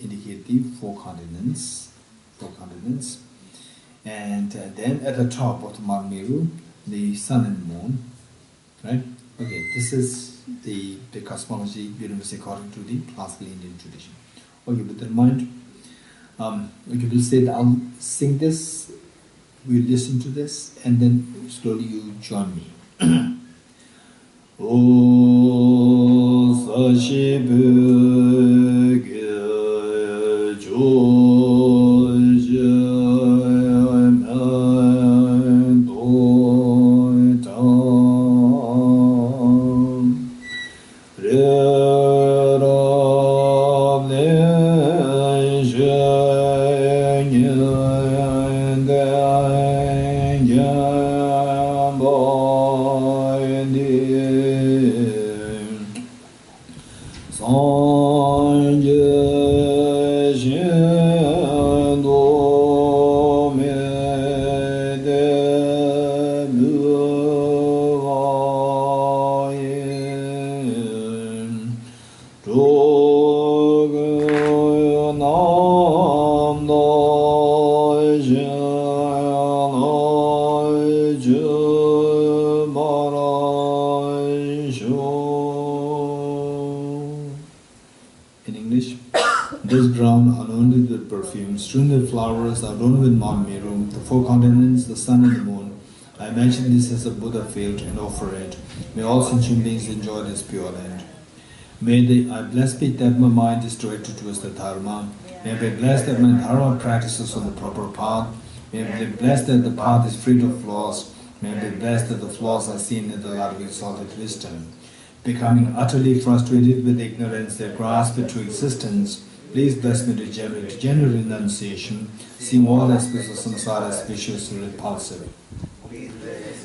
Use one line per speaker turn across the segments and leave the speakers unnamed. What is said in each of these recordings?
indicate the four continents, and then at the top of the Mount Meru, the sun and moon, right? Okay, this is the cosmology universe according to the classical Indian tradition. Okay, with that in mind, okay, we'll say that I'll sing this, we'll listen to this, and then slowly you join me. O Sashibu Ge Joja strewn with flowers, adorned with Mount Meru, the four continents, the sun and the moon. I imagine this as a Buddha field and offer it. May all sentient beings enjoy this pure land. I bless be that my mind is directed towards the Dharma. May I be blessed that my Dharma practices on the proper path. May I be blessed that the path is free of flaws. May I be blessed that the flaws are seen in the light of exalted wisdom. Becoming utterly frustrated with ignorance that grasp it to existence, please bless me to general renunciation, seeing all aspects of samsara as vicious and repulsive.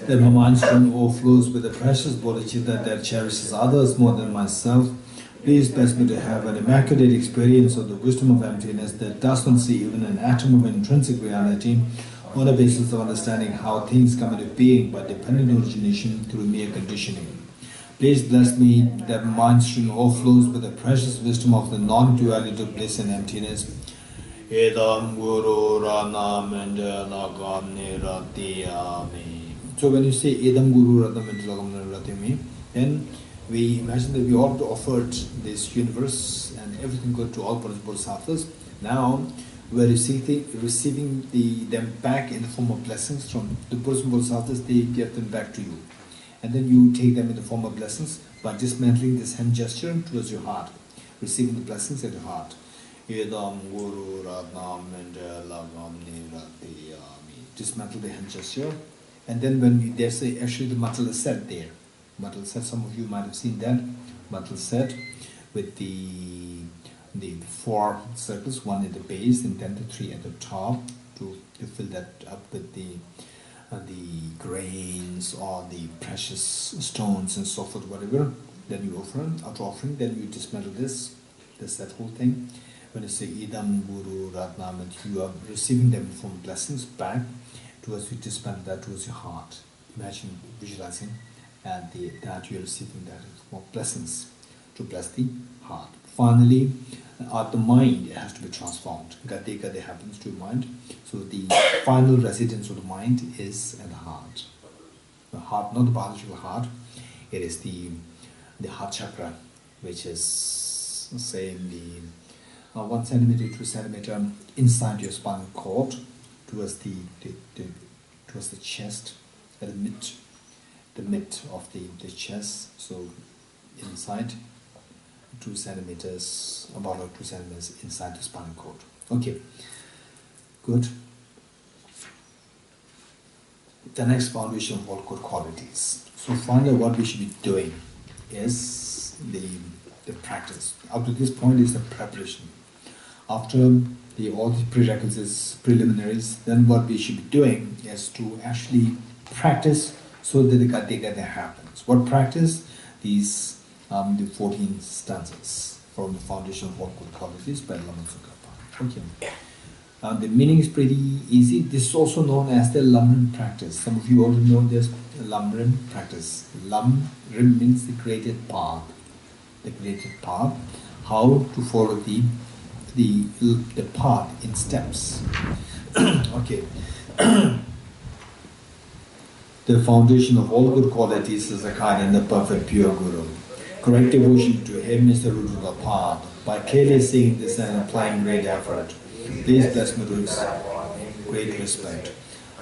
That my mind stream overflows with the precious bodhicitta that cherishes others more than myself. Please bless me to have an immaculate experience of the wisdom of emptiness that does not see even an atom of intrinsic reality on the basis of understanding how things come into being by dependent origination through mere conditioning. Please bless me that my mind stream overflows with the precious wisdom of the non-duality of bliss and emptiness. So when you say Edam Guru Radam Radami, then we imagine that we all offered this universe and everything good to all Bodhisattvas. Now we are receiving them back in the form of blessings from the Bodhisattvas. They give them back to you. And then you take them in the form of blessings by dismantling this hand gesture towards your heart, receiving the blessings at your heart. Dismantle the hand gesture, and then when they say, actually the mantle is set there. Mantle set, some of you might have seen that. Mantle set with the four circles, one at the base and then the three at the top to fill that up with the grains or the precious stones and so forth, whatever. Then you offer after offering, then you dismantle that whole thing. When you say Idam Guru Ratnam, and you are receiving them from blessings back towards you, dismantle that towards your heart. Imagine visualizing and that you are receiving that from blessings to bless the heart. Finally, the mind has to be transformed. Gade happens to your mind. So the final residence of the mind is at the heart. The heart, not the biological heart. It is the heart chakra, which is, say, in the 1 centimeter, 2 centimeter inside your spinal cord, towards the chest, at the mid of the chest. So inside. 2 centimeters, about 2 centimeters inside the spinal cord. Okay, good. The next foundation of all good qualities. So finally what we should be doing is the practice. Up to this point is the preparation. After all the prerequisites, preliminaries, then what we should be doing is to actually practice so that the Gade happens. What practice? These the 14 stanzas from the foundation of all good qualities by Lama Tsongkhapa. Okay. The meaning is pretty easy. This is also known as the Lamrim practice. Some of you already know this Lamrim practice. Lamrim means the created path. The created path. How to follow the the path in steps. Okay. The foundation of all good qualities is a kind and a perfect pure Guru. Correct devotion to him is the root of the path. By clearly seeing this and applying great effort, please bless me with great respect.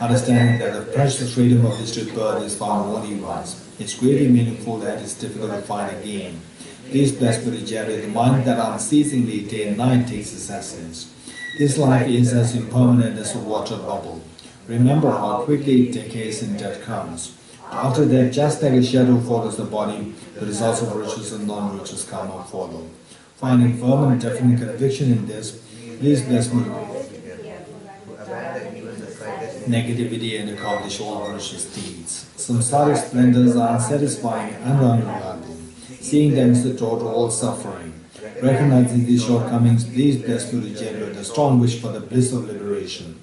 Understanding that the precious freedom of district birth is found only once. It's greatly meaningful and it's difficult to find again. Please bless me with the mind that unceasingly day and night takes its essence. This life is as impermanent as a water bubble. Remember how quickly it decays and death comes. After that, just like a shadow follows the body, the results of riches and non-riches come and follow. Finding firm and definite conviction in this, please bless me negativity and accomplish all virtuous deeds. Samsaric splendors are unsatisfying and unreliable. Seeing them is the door to all suffering. Recognizing these shortcomings, please bless me to generate a strong wish for the bliss of liberation.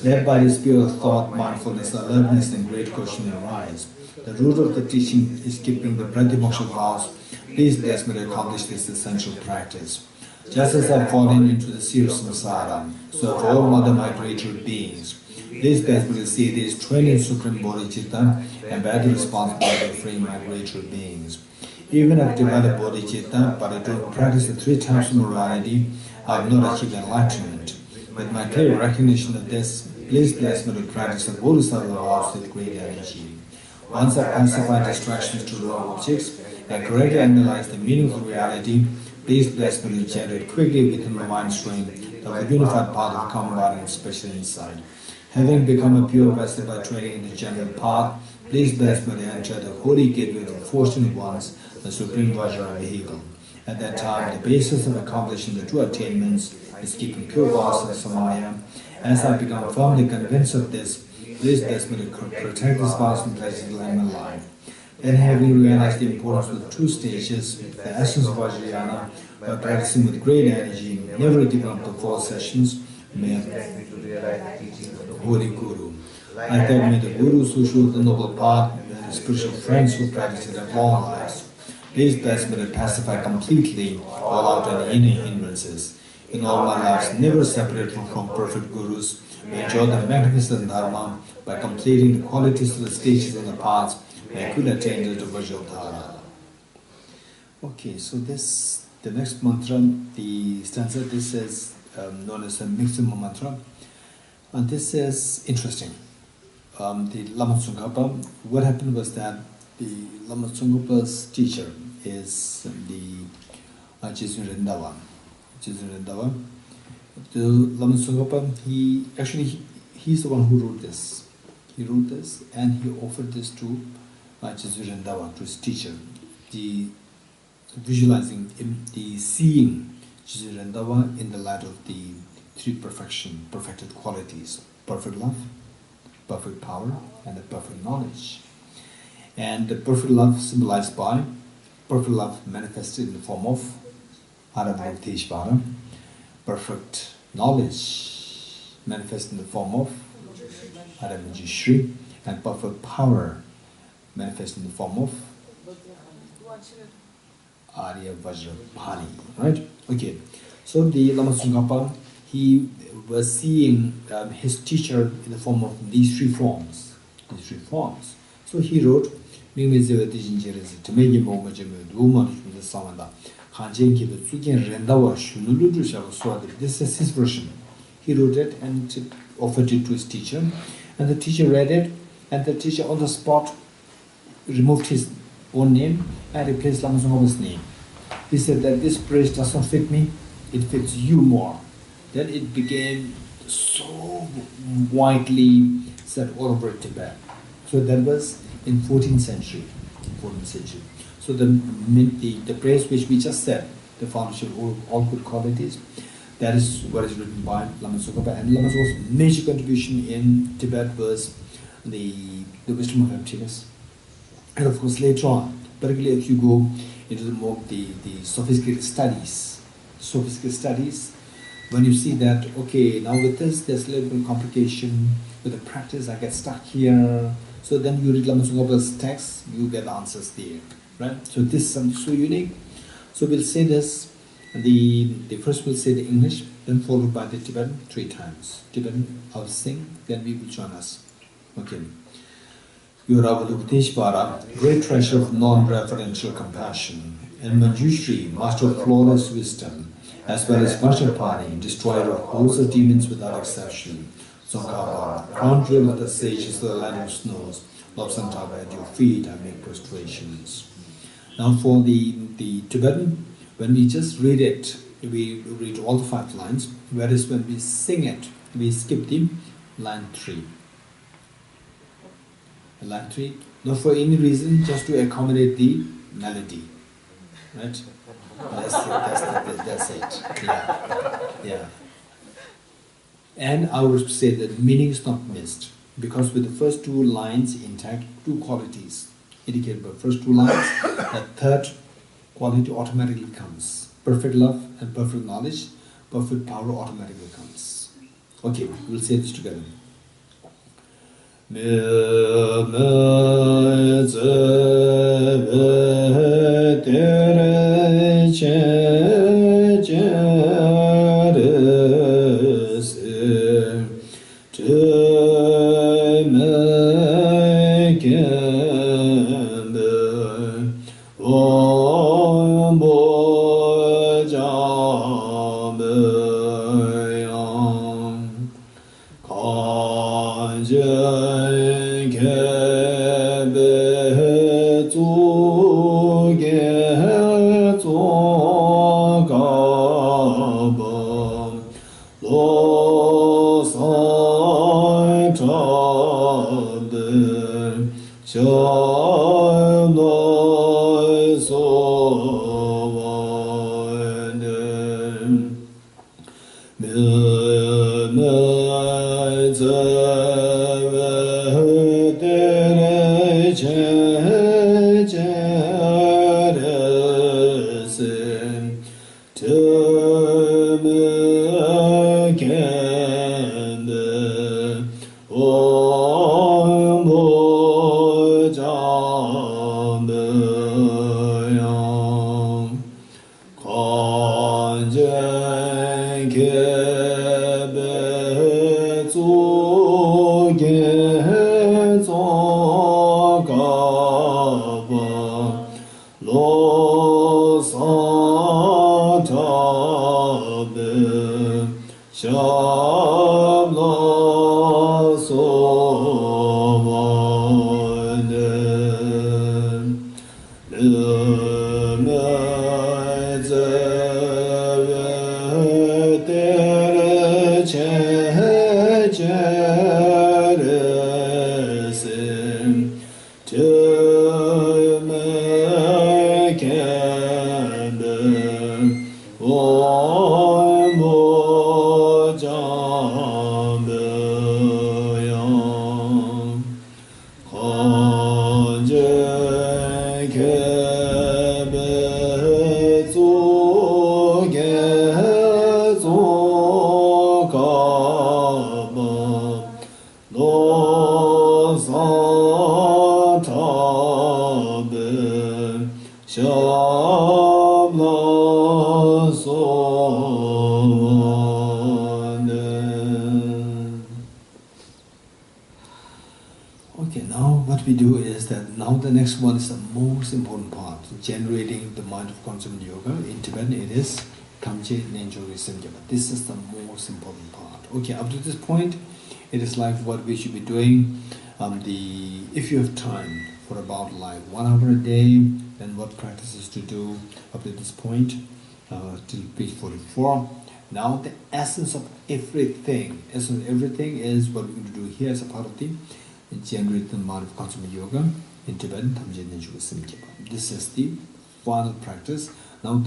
Led by the spirit of thought, mindfulness, alertness, and great caution arise. The root of the teaching is keeping the Pratimoksha vows. Please bless me to accomplish this essential practice. Just as I have fallen into the sea of samsara, so for all other migratory beings, please bless me to see these 20 Supreme Bodhichitta and bear the responsibility of freeing migratory beings. Even if I develop Bodhichitta, but I don't practice the 3 types of morality, I have not achieved enlightenment. With my clear recognition of this, please bless me to practice the Bodhisattva vows with great energy. Once I pacify distractions to raw objects and correctly analyze the meaning of reality, please bless me to generate quickly within my mind stream the unified path of common body and special insight. Having become a pure vessel by training in the general path, please bless me to enter the holy gateway of the fortunate ones, the Supreme Vajra vehicle. At that time, the basis of accomplishing the 2 attainments is keeping pure vows and samaya. As I become firmly convinced of this, please bless me to protect this vows and pleasures in my life. Then, having realized the importance of the 2 stages, the essence of Vajrayana, by practicing with great energy, never giving up the 4 sessions, may Holy Guru. I thank me the Gurus who showed the noble path and the spiritual friends who practice their long lives. Please bless me to pacify completely all out and inner hindrances. In all my lives, never separated from perfect Gurus, we enjoy the magnificent Dharma by completing the qualities of the stages and the paths, and I could attain the Vajradhara. Okay, so this, the next mantra, the stanza, this is known as the maximum mantra. And this is interesting. The Lama Tsongkhapa, what happened was that the Lama Tsongkhapa's teacher is the Geshe Rendava. The Lama Tsongkhapa, he's the one who wrote this. He wrote this and he offered this to Geshe Rendava, to his teacher. The visualizing, the seeing Geshe Rendava in the light of the 3 perfected qualities: perfect love, perfect power, and the perfect knowledge. And the perfect love symbolized by perfect love manifested in the form of Aravadeshvara, perfect knowledge manifested in the form of Aravadeshri, and perfect power manifested in the form of Arya Vajrabhani. Right? Okay. So the Lama Tsongkhapa, he was seeing his teacher in the form of these 3 forms. So he wrote, this is his version. He wrote it and offered it to his teacher, and the teacher read it, and the teacher on the spot removed his own name and replaced Lama Tsongkhapa's name. He said that this praise does not fit me, it fits you more. Then it became so widely said all over Tibet. So that was in 14th century. So the praise which we just said, the foundation of all good qualities, that is what is written by Lama Tsongkhapa. And Lama Tsongkhapa's major contribution in Tibet was the wisdom of emptiness. And of course later on, particularly if you go into the sophisticated studies, when you see that, okay, now with this, there's a little bit of complication, with the practice I get stuck here, so then you read Lama Tsongkhapa's text, you get answers there, right? So this is something so unique. So we'll say this, the first we'll say the English, then followed by the Tibetan 3 times. Tibetan, I'll sing, then we will join us. Okay. Yoravalukiteshvara, great treasure of non-referential compassion, and Manjushri, master of flawless wisdom, as well as Vajrapani, destroyer of hosts of demons without exception. Tsongkhapa, crown jewel of the sages of the land of snows, Lord Santava, at your feet I make prostrations. Now for the Tibetan, when we just read it, we read all the 5 lines, whereas when we sing it, we skip the line 3. Line 3, not for any reason, just to accommodate the melody. Right? That's it. Yeah. And I would say that meaning is not missed, because with the first 2 lines intact, 2 qualities indicated by the first 2 lines, the third quality automatically comes. Perfect love and perfect knowledge, perfect power automatically comes. Okay, we'll say this together. Okay, now what we do is that now the next one is the most important part, generating the mind of consummate yoga. In Tibetan it is Kamche Nenjori Simgyapa. This is the most important part. Okay, up to this point, it is like what we should be doing. If you have time for about like 1 hour a day, then what practices to do up to this point, till page 44. Now the essence of everything is what we're going to do here as a part of the generate the mind of consummate yoga in Tibetan. This is the final practice. Now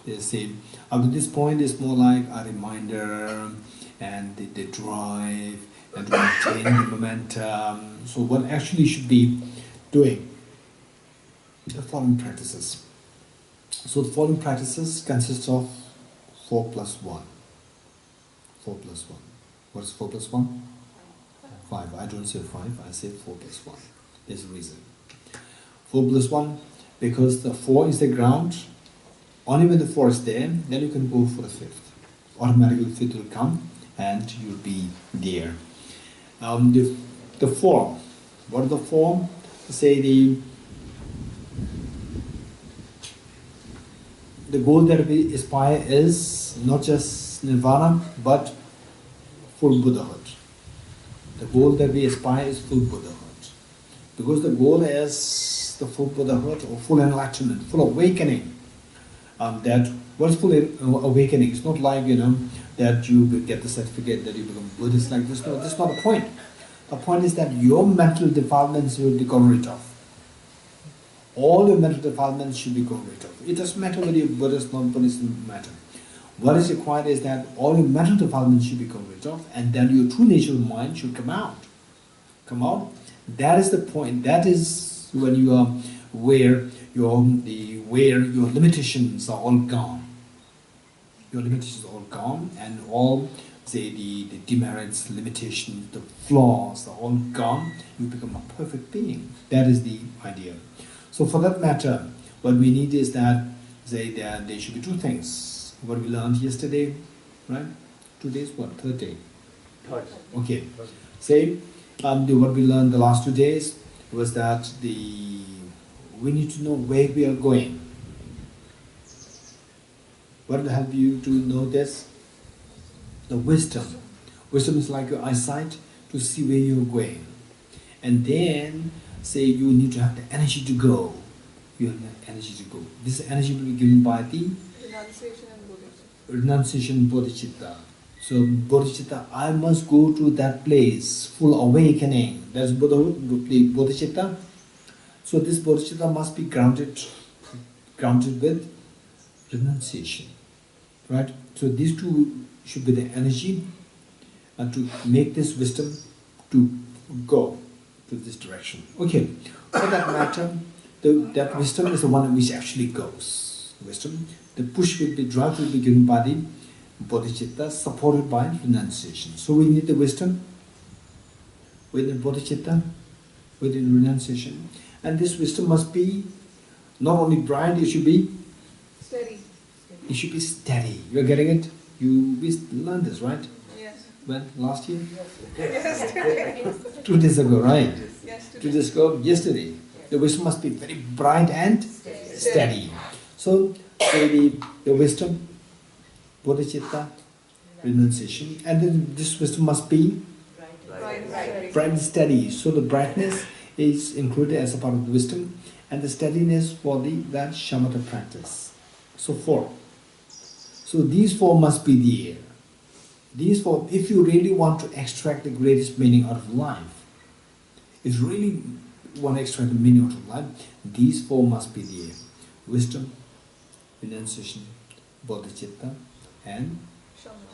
they say up to this point is more like a reminder and the drive and to maintain the momentum. So what actually should be doing the following practices. So the following practices consist of 4 plus 1. 4 plus 1. What is 4 plus 1? 5. I don't say 5, I say 4 plus 1. There's a reason. 4 plus 1, because the 4 is the ground. Only when the 4 is there, then you can go for the 5th. automatically fit will come and you'll be there. The form. What is the form? Say the goal that we aspire is not just nirvana but full Buddhahood. The goal that we aspire is full Buddhahood. Because the goal is the full Buddhahood or full enlightenment, full awakening. That what is full awakening? It's not like, that you get the certificate that you become Buddhist like this. No, that's not the point. The point is that your mental defilements will be gone rid of. All your mental defilements should be gone rid of. It doesn't matter whether you're Buddhist, non-Buddhist, doesn't matter. What is required is that all your mental defilements should be gone rid of, and then your true nature of mind should come out. Come out. That is the point. That is when you are where your limitations are all gone. Your limitations are all gone, and all, say, the demerits, limitations, the flaws are all gone. You become a perfect being. That is the idea. So for that matter, what we need is that, say, there should be two things. What we learned yesterday, right? 2 days, what? Third day?
Third.
Okay. Say, what we learned the last 2 days was that we need to know where we are going. What will help you to know this? The wisdom. Wisdom is like your eyesight to see where you're going. And then, say, you need to have the energy to go. You have the energy to go. This energy will be given by the renunciation bodhicitta. So bodhicitta, I must go to that place, full awakening. That's Buddhahood, the bodhicitta. So this bodhicitta must be grounded with renunciation. Right? So these two should be the energy to make this wisdom to go to this direction. Okay, for that matter, that wisdom is the one which actually goes. Wisdom, the push will be, drive will be given by the bodhicitta, supported by renunciation. So we need the wisdom within bodhicitta, within renunciation, and this wisdom must be not only bright, it should be
steady.
It should be steady. You're getting it? We learned this, right?
Yes.
When? Last year?
Yes.
2 days ago, right?
Yes.
2 days ago, yesterday. The wisdom must be very bright and steady. So, the wisdom, bodhicitta, renunciation, and then this wisdom must be bright and steady. So the brightness is included as a part of the wisdom, and the steadiness for that shamatha practice. So 4. So these 4 must be there. These 4, if you really want to extract the greatest meaning out of life, if you really want to extract the meaning out of life, these 4 must be there. Wisdom, renunciation, bodhicitta, and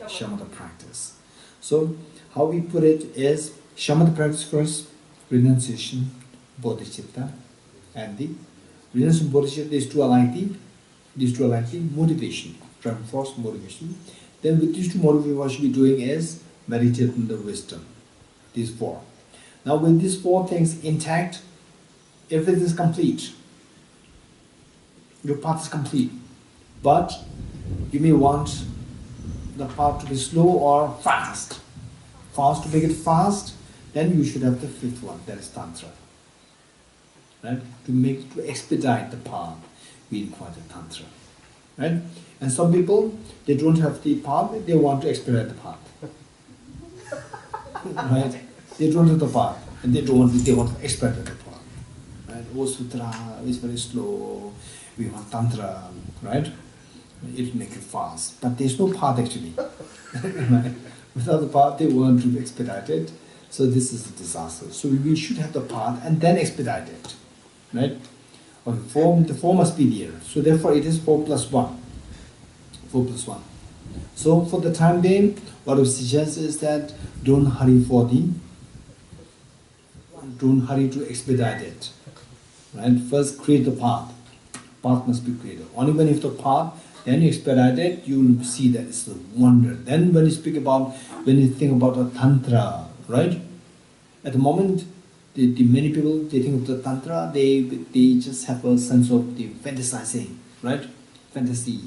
shamatha practice. So how we put it is shamatha practice first, renunciation, bodhicitta, and the renunciation, bodhicitta, these two are like the motivation, driving force, motivation. Then with these two motivations, what you should be doing is meditate on the wisdom. These 4. Now with these 4 things intact, everything is complete. Your path is complete. But you may want the path to be slow or fast. Fast, to make it fast, then you should have the 5th one, that is Tantra. Right? To expedite the path, we require the Tantra. Right? And some people, they don't have the path, they want to expedite the path. Right? They don't have the path, and they want to expedite the path. Right? Oh, Sutra is very slow, we want Tantra, right? It will make it fast. But there's no path actually. Right? Without the path, they want to expedite it. So this is a disaster. So we should have the path and then expedite it. Right? The form must be there. So therefore it is 4 plus 1. 4 plus 1. So for the time being, what I suggest is that don't hurry to expedite it. Right? First create the path. Path must be created. Only when you have the path, then you expedite it, you will see that it's a wonder. Then when you think about a tantra, right? At the moment, the many people, they think of the tantra, they just have a sense of the fantasizing, right? Fantasy.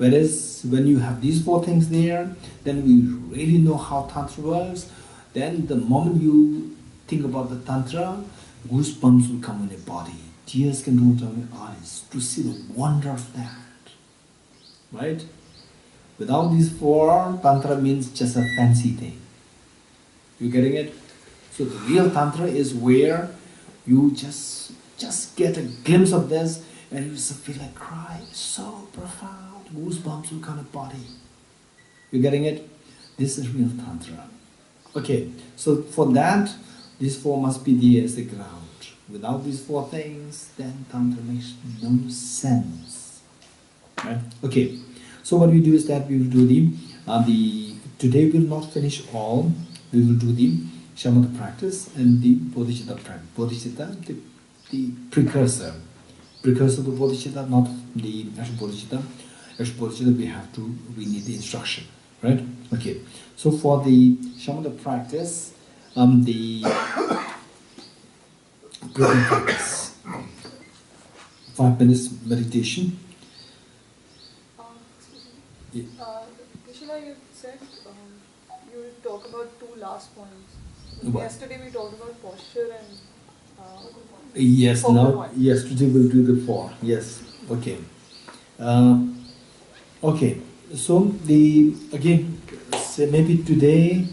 Whereas when you have these four things there, then we really know how Tantra works. Then the moment you think about the Tantra, goosebumps will come on your body. Tears can roll down your eyes to see the wonder of that. Right? Without these four, Tantra means just a fancy thing. You getting it? So the real Tantra is where you just get a glimpse of this and you just feel like cry. It's so profound. Goosebumps will come on your body. You getting it? This is real Tantra. Okay, so for that, these four must be there as the ground. Without these four things, then Tantra makes no sense. Right? Okay, so what we do is that we will do today we will not finish all. We will do the Shamatha practice and the Bodhichitta practice. Bodhichitta, the precursor. Precursor to Bodhichitta, not the actual Bodhichitta. Actual Bodhichitta, we need the instruction. Right? Okay. So for the Shamatha practice, the breathing practice. 5 minutes meditation.
Krishna, you said you will talk about 2 last points.
What?
Yesterday we talked about posture and
yes, now
point.
yesterday we'll do the 4. Yes. Okay. Okay. So maybe today,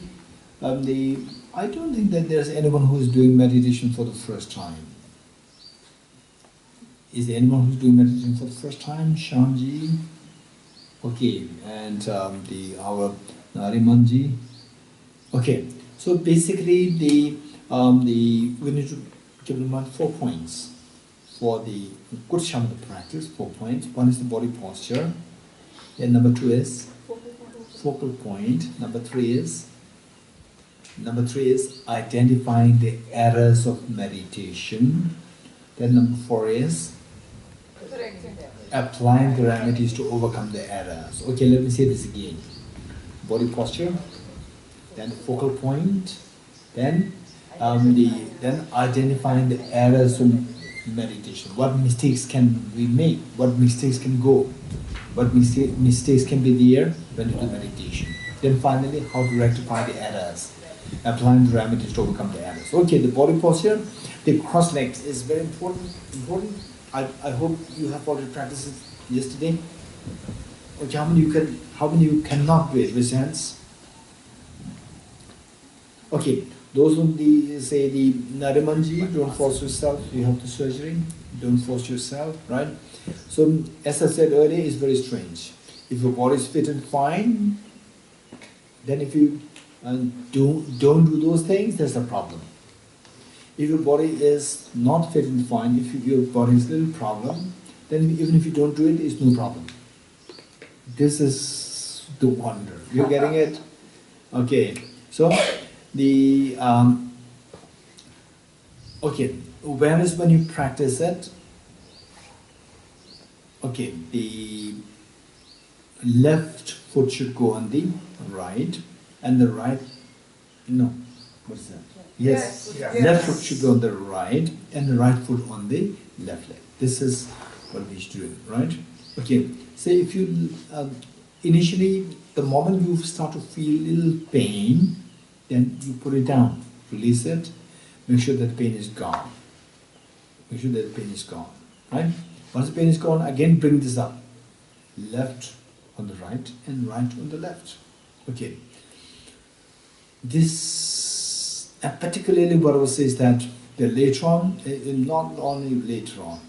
I don't think that there's anyone who is doing meditation for the first time. Is there anyone who's doing meditation for the first time? Shamji? Okay, and our Narimanji? Okay, so basically we need to give them 4 points for the good Shamatha practice. 4 points. One is the body posture. Then number 2 is focal point. Number 3 is identifying the errors of meditation. Then number 4 is applying the remedies to overcome the errors. Okay, let me say this again. Body posture, then focal point, then identifying the errors of meditation. What mistakes can we make? What mistakes can go? What mistakes can be there when you do meditation? Then finally, how to rectify the errors. Applying the remedies to overcome the errors. Okay, the body posture, the cross legs is very important. I hope you have already practiced it yesterday. Okay, how many you cannot do it with hands? Okay, those who say the Narimanji, don't force yourself, you have the surgery, don't force yourself, right? So, as I said earlier, it's very strange. If your body is fit and fine, then if you don't do those things, there's a problem. If your body is not fit and fine, if your body is a little problem, then even if you don't do it, it's no problem. This is the wonder. You're getting it? Okay. So awareness when you practice it. Okay, the left foot should go on the right, and the right. No, what is that? Yes. Left foot should go on the right, and the right foot on the left leg. This is what we should do, right? Okay. Say if you initially, the moment you start to feel little pain, then you put it down, release it, make sure that pain is gone. Make sure that pain is gone, right? Once the pain is gone, again bring this up. Left on the right and right on the left. Okay. This, particularly what I would say is that later on, not only later on,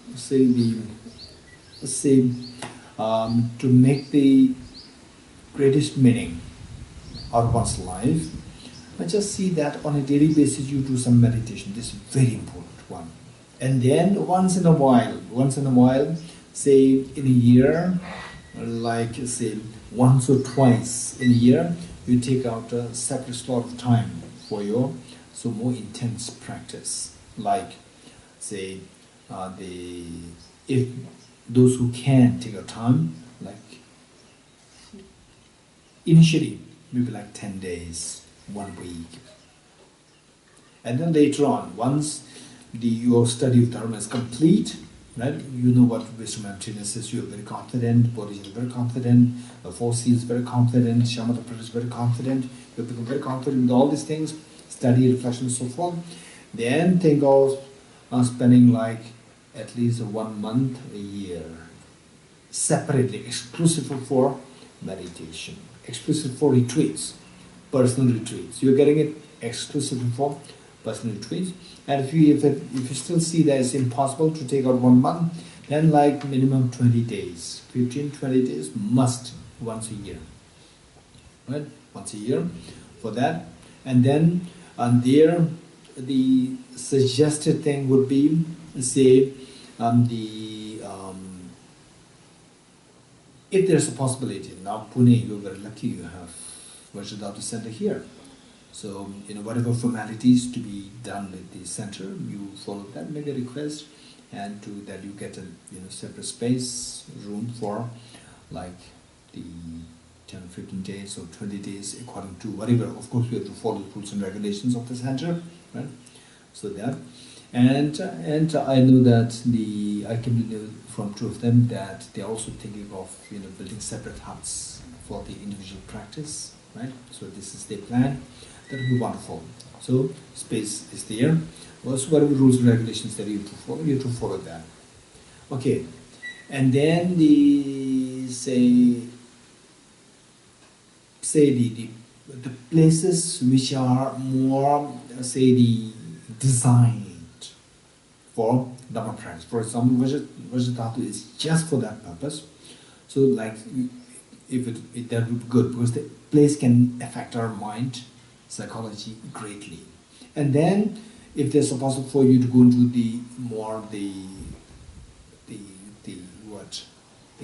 to make the greatest meaning out of one's life, I just see that on a daily basis you do some meditation. This is a very important one. And then once in a while, say in a year, like say once or twice in a year, you take out a separate slot of time for your more intense practice. Like say if those who can take a time, like initially maybe like 10 days, 1 week. And then later on, once your study of Dharma is complete, right? You know what wisdom emptiness is. You're very confident. Bodhichitta is very confident. The Four Seals very confident. Shamatha Prajna is very confident. You become very confident with all these things. Study, reflection, and so forth. Then think of spending like at least 1 month a year separately, exclusive for meditation, exclusive for retreats, personal retreats. You're getting it exclusive for personal retreats. And if you still see that it's impossible to take out 1 month, then like minimum 20 days, 15, 20 days must once a year, right? Once a year for that. And then there, the suggested thing would be, say, if there's a possibility. Now Pune, you're very lucky, you have Vajradhatu Center here. So, whatever formalities to be done with the center, you follow that, make a request, and to that you get a separate space, room for like the 10 or 15 days or 20 days according to whatever. Of course, we have to follow the rules and regulations of the center, right? So that, and I know that I can know from two of them that they're also thinking of building separate huts for the individual practice, right? So this is their plan. That would be wonderful. So space is there. Also, whatever rules and regulations that you have to follow that. Okay, and then the places which are more designed for Dhamma practice. For example, Vajradhatu is just for that purpose. So like if that would be good, because the place can affect our mind, psychology greatly. And then if there's a possible for you to go into the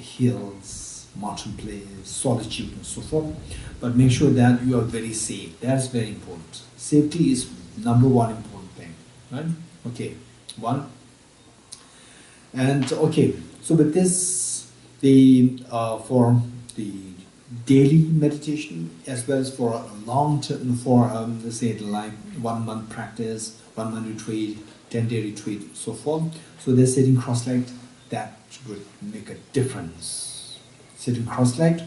hills, mountain place, solitude and so forth, but make sure that you are very safe. That's very important. Safety is number one important thing, right? Okay, one. And okay, so with this, for the daily meditation as well as for a long term, for let's say like 1 month practice, 1 month retreat, 10-day retreat, so forth. So they're sitting cross-legged. That would make a difference. Sitting cross-legged,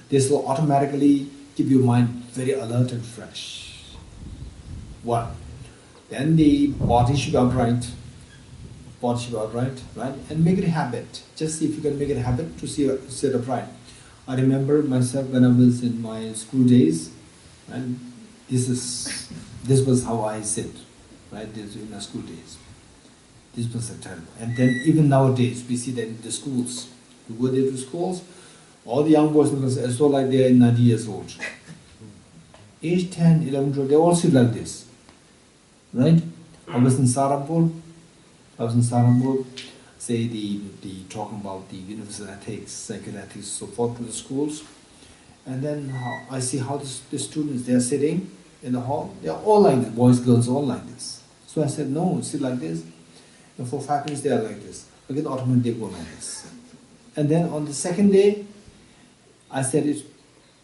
this will automatically keep your mind very alert and fresh. One. Then the body should be upright. Body should be upright, right? And make it a habit. Just see if you can make it a habit to sit upright. I remember myself when I was in my school days, and this was how I sit, right? This in my school days. This was a terrible. And then even nowadays, we see that in the schools. You go there to schools, all the young boys are so like they are 90 years old. Age 10, 11, 12, they all sit like this, right? I was in Sarampur, say the talking about the universal ethics, sacred ethics, so forth to the schools. And then I see how the students, they are sitting in the hall, they are all like this, boys, girls, all like this. So I said, no, sit like this. And for 5 minutes they are like this. Again, automatically they go like this. And then on the second day, I said it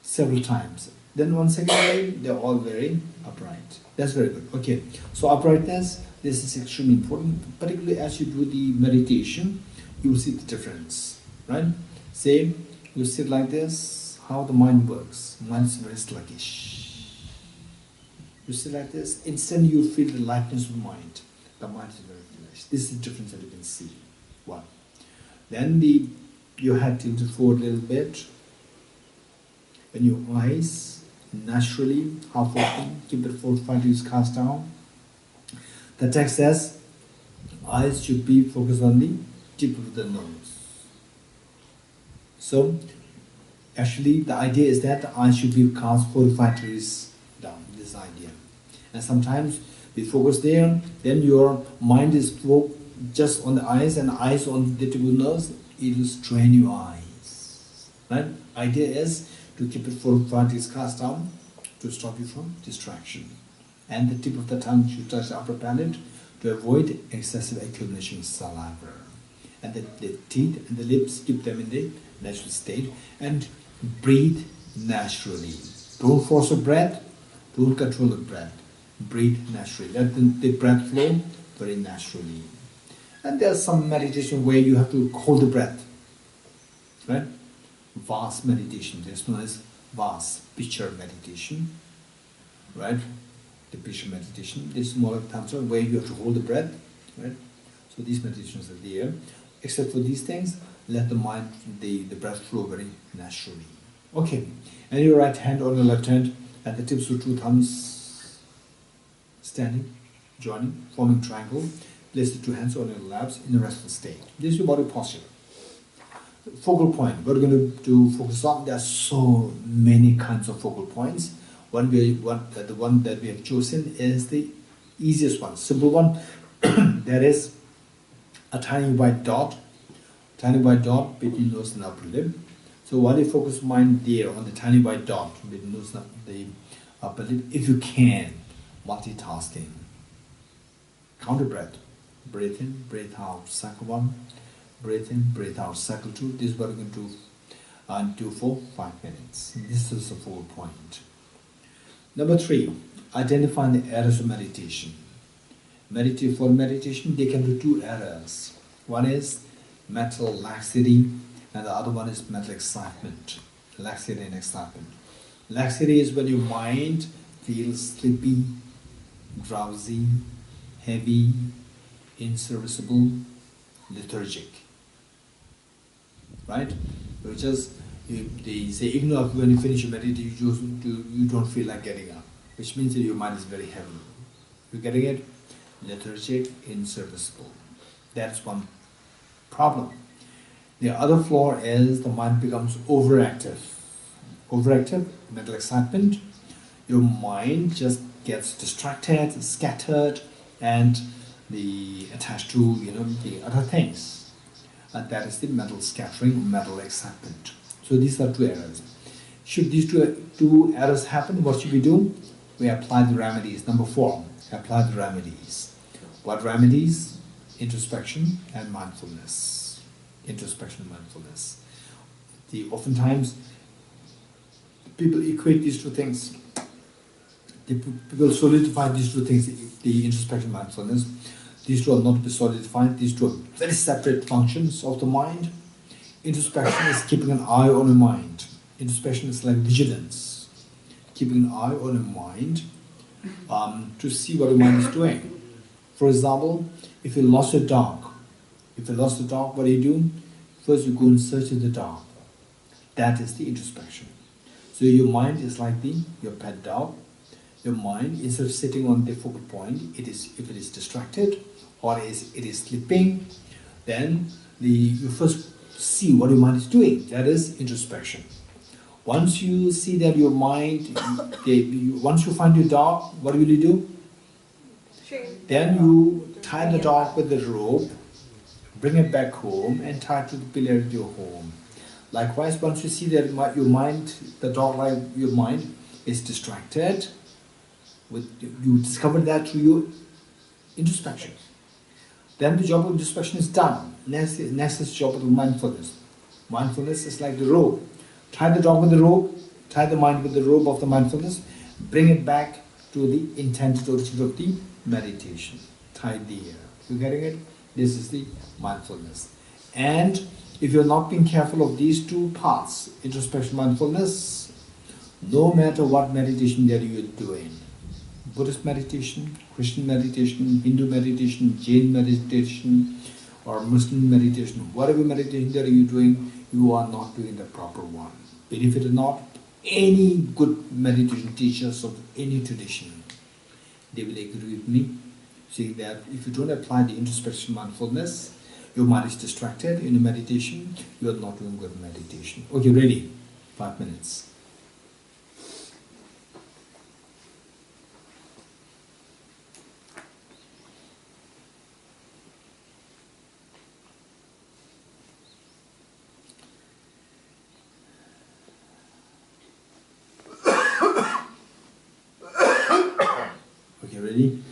several times. Then on second day, they're all very upright. That's very good. Okay, so uprightness, this is extremely important. Particularly as you do the meditation, you will see the difference, right? Say, you sit like this, how the mind works. Mind is very sluggish. You sit like this, instantly you feel the lightness of mind. The mind is very relaxed. This is the difference that you can see. One. Then your head tilted forward a little bit. And your eyes naturally half open, keep it 4 to 5 degrees cast down. The text says, eyes should be focused on the tip of the nose. So, actually the idea is that the eyes should be cast 4 to 5 degrees down, this idea. And sometimes we focus there, then your mind is just on the eyes and eyes on the tip of the nose, it will strain your eyes. Right? Idea is to keep it 4 to 5 degrees cast down to stop you from distraction. And the tip of the tongue should touch the upper palate to avoid excessive accumulation of saliva. And the teeth and the lips, keep them in the natural state and breathe naturally. Don't force the breath, don't control the breath. Breathe naturally. Let the breath flow very naturally. And there's some meditation where you have to hold the breath, right? Vast meditation. There's known as vast picture meditation, right? The picture meditation. This is more like tantra where you have to hold the breath, right? So these meditations are there. Except for these things, let the mind, the breath flow very naturally. Okay, and your right hand on your left hand at the tips of two thumbs, standing, joining, forming triangle. Place the two hands on your laps in a restful state. This is your body posture. Focal point. What we're going to focus on. There are so many kinds of focal points. The one that we have chosen is the easiest one, simple one. There is a tiny white dot between nose and upper lip. So while you focus mind there on the tiny white dot between nose and the upper lip, if you can, multitasking. Counter breath. Breathe in, breathe out, cycle 1. Breathe in, breathe out, cycle 2. This is what we're going to do for 5 minutes. This is the focal point. Number 3, identifying the errors of meditation. For meditation, they can do 2 errors. One is mental laxity, and the other one is mental excitement. Laxity and excitement. Laxity is when your mind feels sleepy, drowsy, heavy, inserviceable, lethargic. Right? Which is, they say, even when you finish your meditation, you don't feel like getting up, which means that your mind is very heavy. You're getting it? Lethargic, inserviceable. That's one problem. The other flaw is the mind becomes overactive. Overactive, mental excitement. Your mind just gets distracted, scattered, and attached to the other things. And that is the mental scattering, mental excitement. So these are 2 errors. Should these two errors happen, what should we do? We apply the remedies. Number 4, apply the remedies. What remedies? Introspection and mindfulness. Introspection and mindfulness. Oftentimes, people equate these 2 things. People solidify these 2 things, the introspection and mindfulness. These 2 are not to be solidified. These 2 are very separate functions of the mind. Introspection is keeping an eye on the mind. Introspection is like vigilance. Keeping an eye on the mind to see what the mind is doing. For example, if you lost a dog, what do? First you go in search of the dog. That is the introspection. So your mind is like your pet dog. Your mind, instead of sitting on the focal point, if it is distracted or it is sleeping, then you first see what your mind is doing. That is introspection. Once you see that your mind, once you find your dog, what will you do? Then you tie the dog with the rope, bring it back home, and tie it to the pillar of your home. Likewise, once you see that your mind, the dog like your mind, is distracted, you discover that through your introspection. Then the job of introspection is done. Next is the job of mindfulness. Mindfulness is like the rope. Tie the dog with the rope, tie the mind with the rope of the mindfulness, bring it back to the intended origin of the meditation. Tie there. You getting it? This is the mindfulness. And if you're not being careful of these 2 paths, introspection, mindfulness, no matter what meditation that you're doing, Buddhist meditation, Christian meditation, Hindu meditation, Jain meditation, or Muslim meditation, whatever meditation that you're doing, you are not doing the proper one. Believe it or not, any good meditation teachers of any tradition, they will agree with me, saying that if you don't apply the introspection mindfulness, your mind is distracted in the meditation, you are not doing good meditation. Okay, ready? 5 minutes. Okay, ready?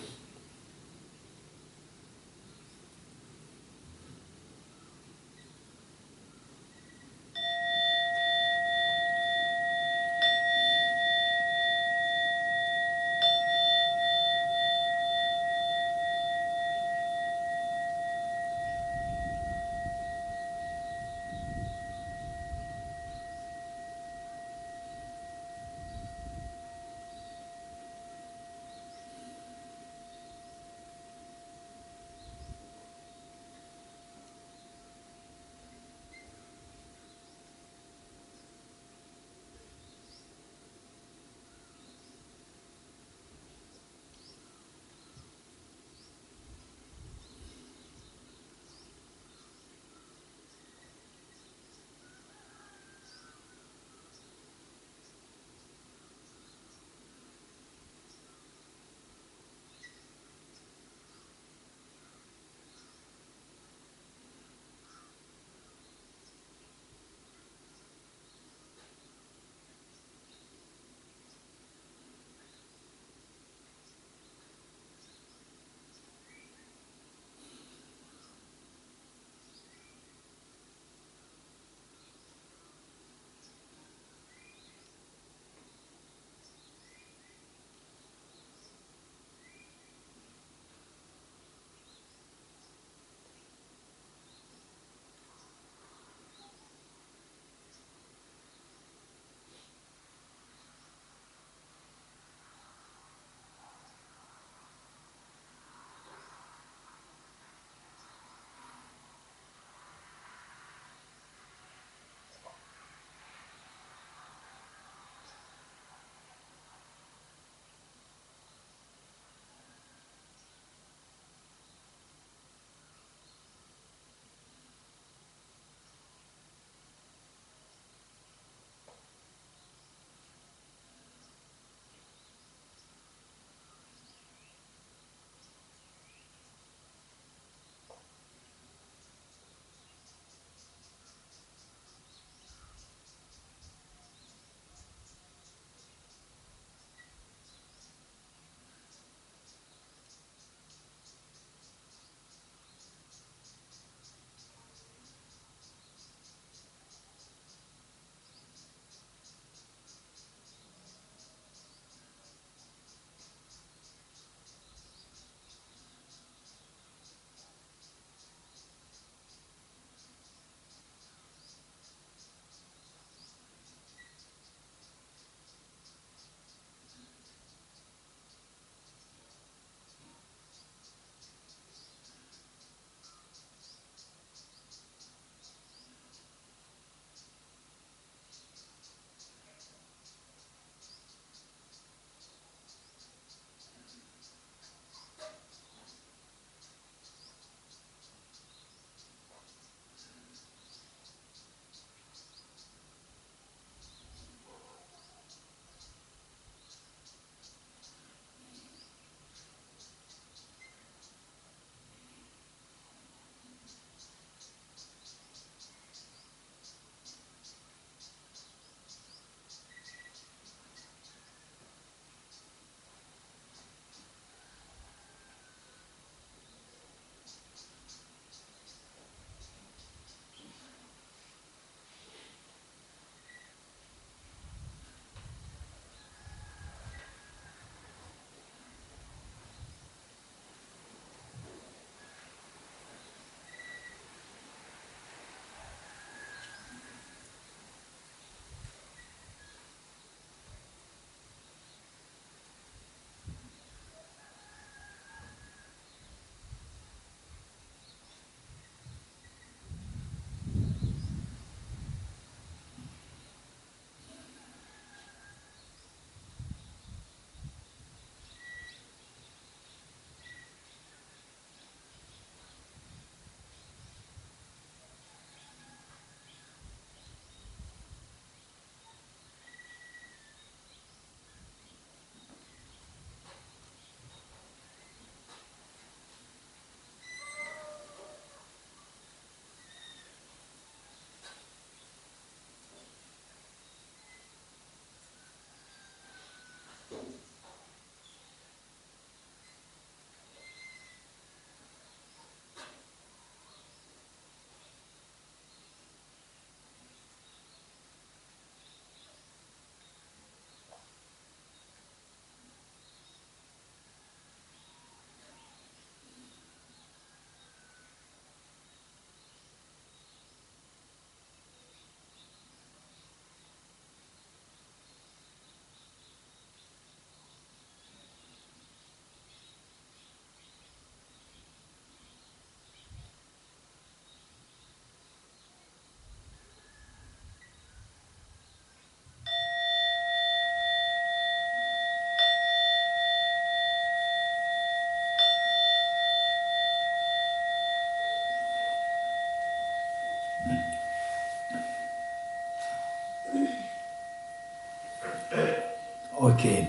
Okay,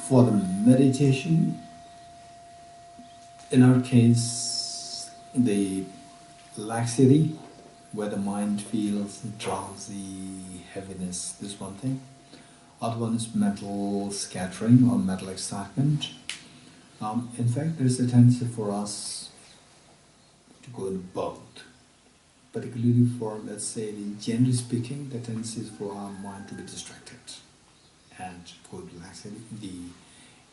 for the meditation, in our case, the laxity, where the mind feels drowsy, heaviness, this one thing. Other one is mental scattering or mental excitement. In fact, there is a tendency for us to go in both. Particularly for, let's say, generally speaking, the tendency is for our mind to be distracted and go to laxity, the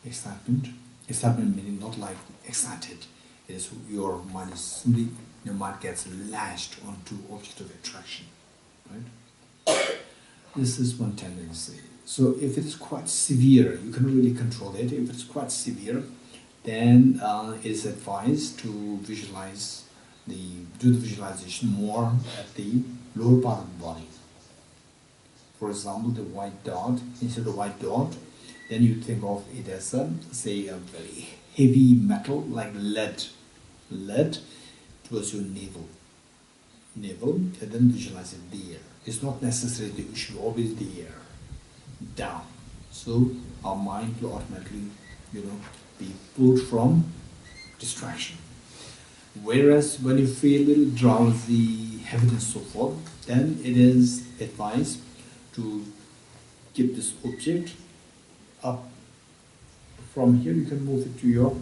excitement. Excitement meaning not like excited. It is your mind is simply, your mind gets lashed onto object of attraction, right? This is one tendency. So if it is quite severe, you can really control it. If it's quite severe, then it is advised to visualize do the visualization more at the lower part of the body. For example, the white dot, instead of white dot, then you think of it as say a very heavy metal like lead towards your navel, and then visualize it there. It's not necessary that you should always there, down. So our mind will automatically, be pulled from distraction. Whereas when you feel a little drowsy, heavy and so forth, then it is advised to keep this object up. From here you can move it to your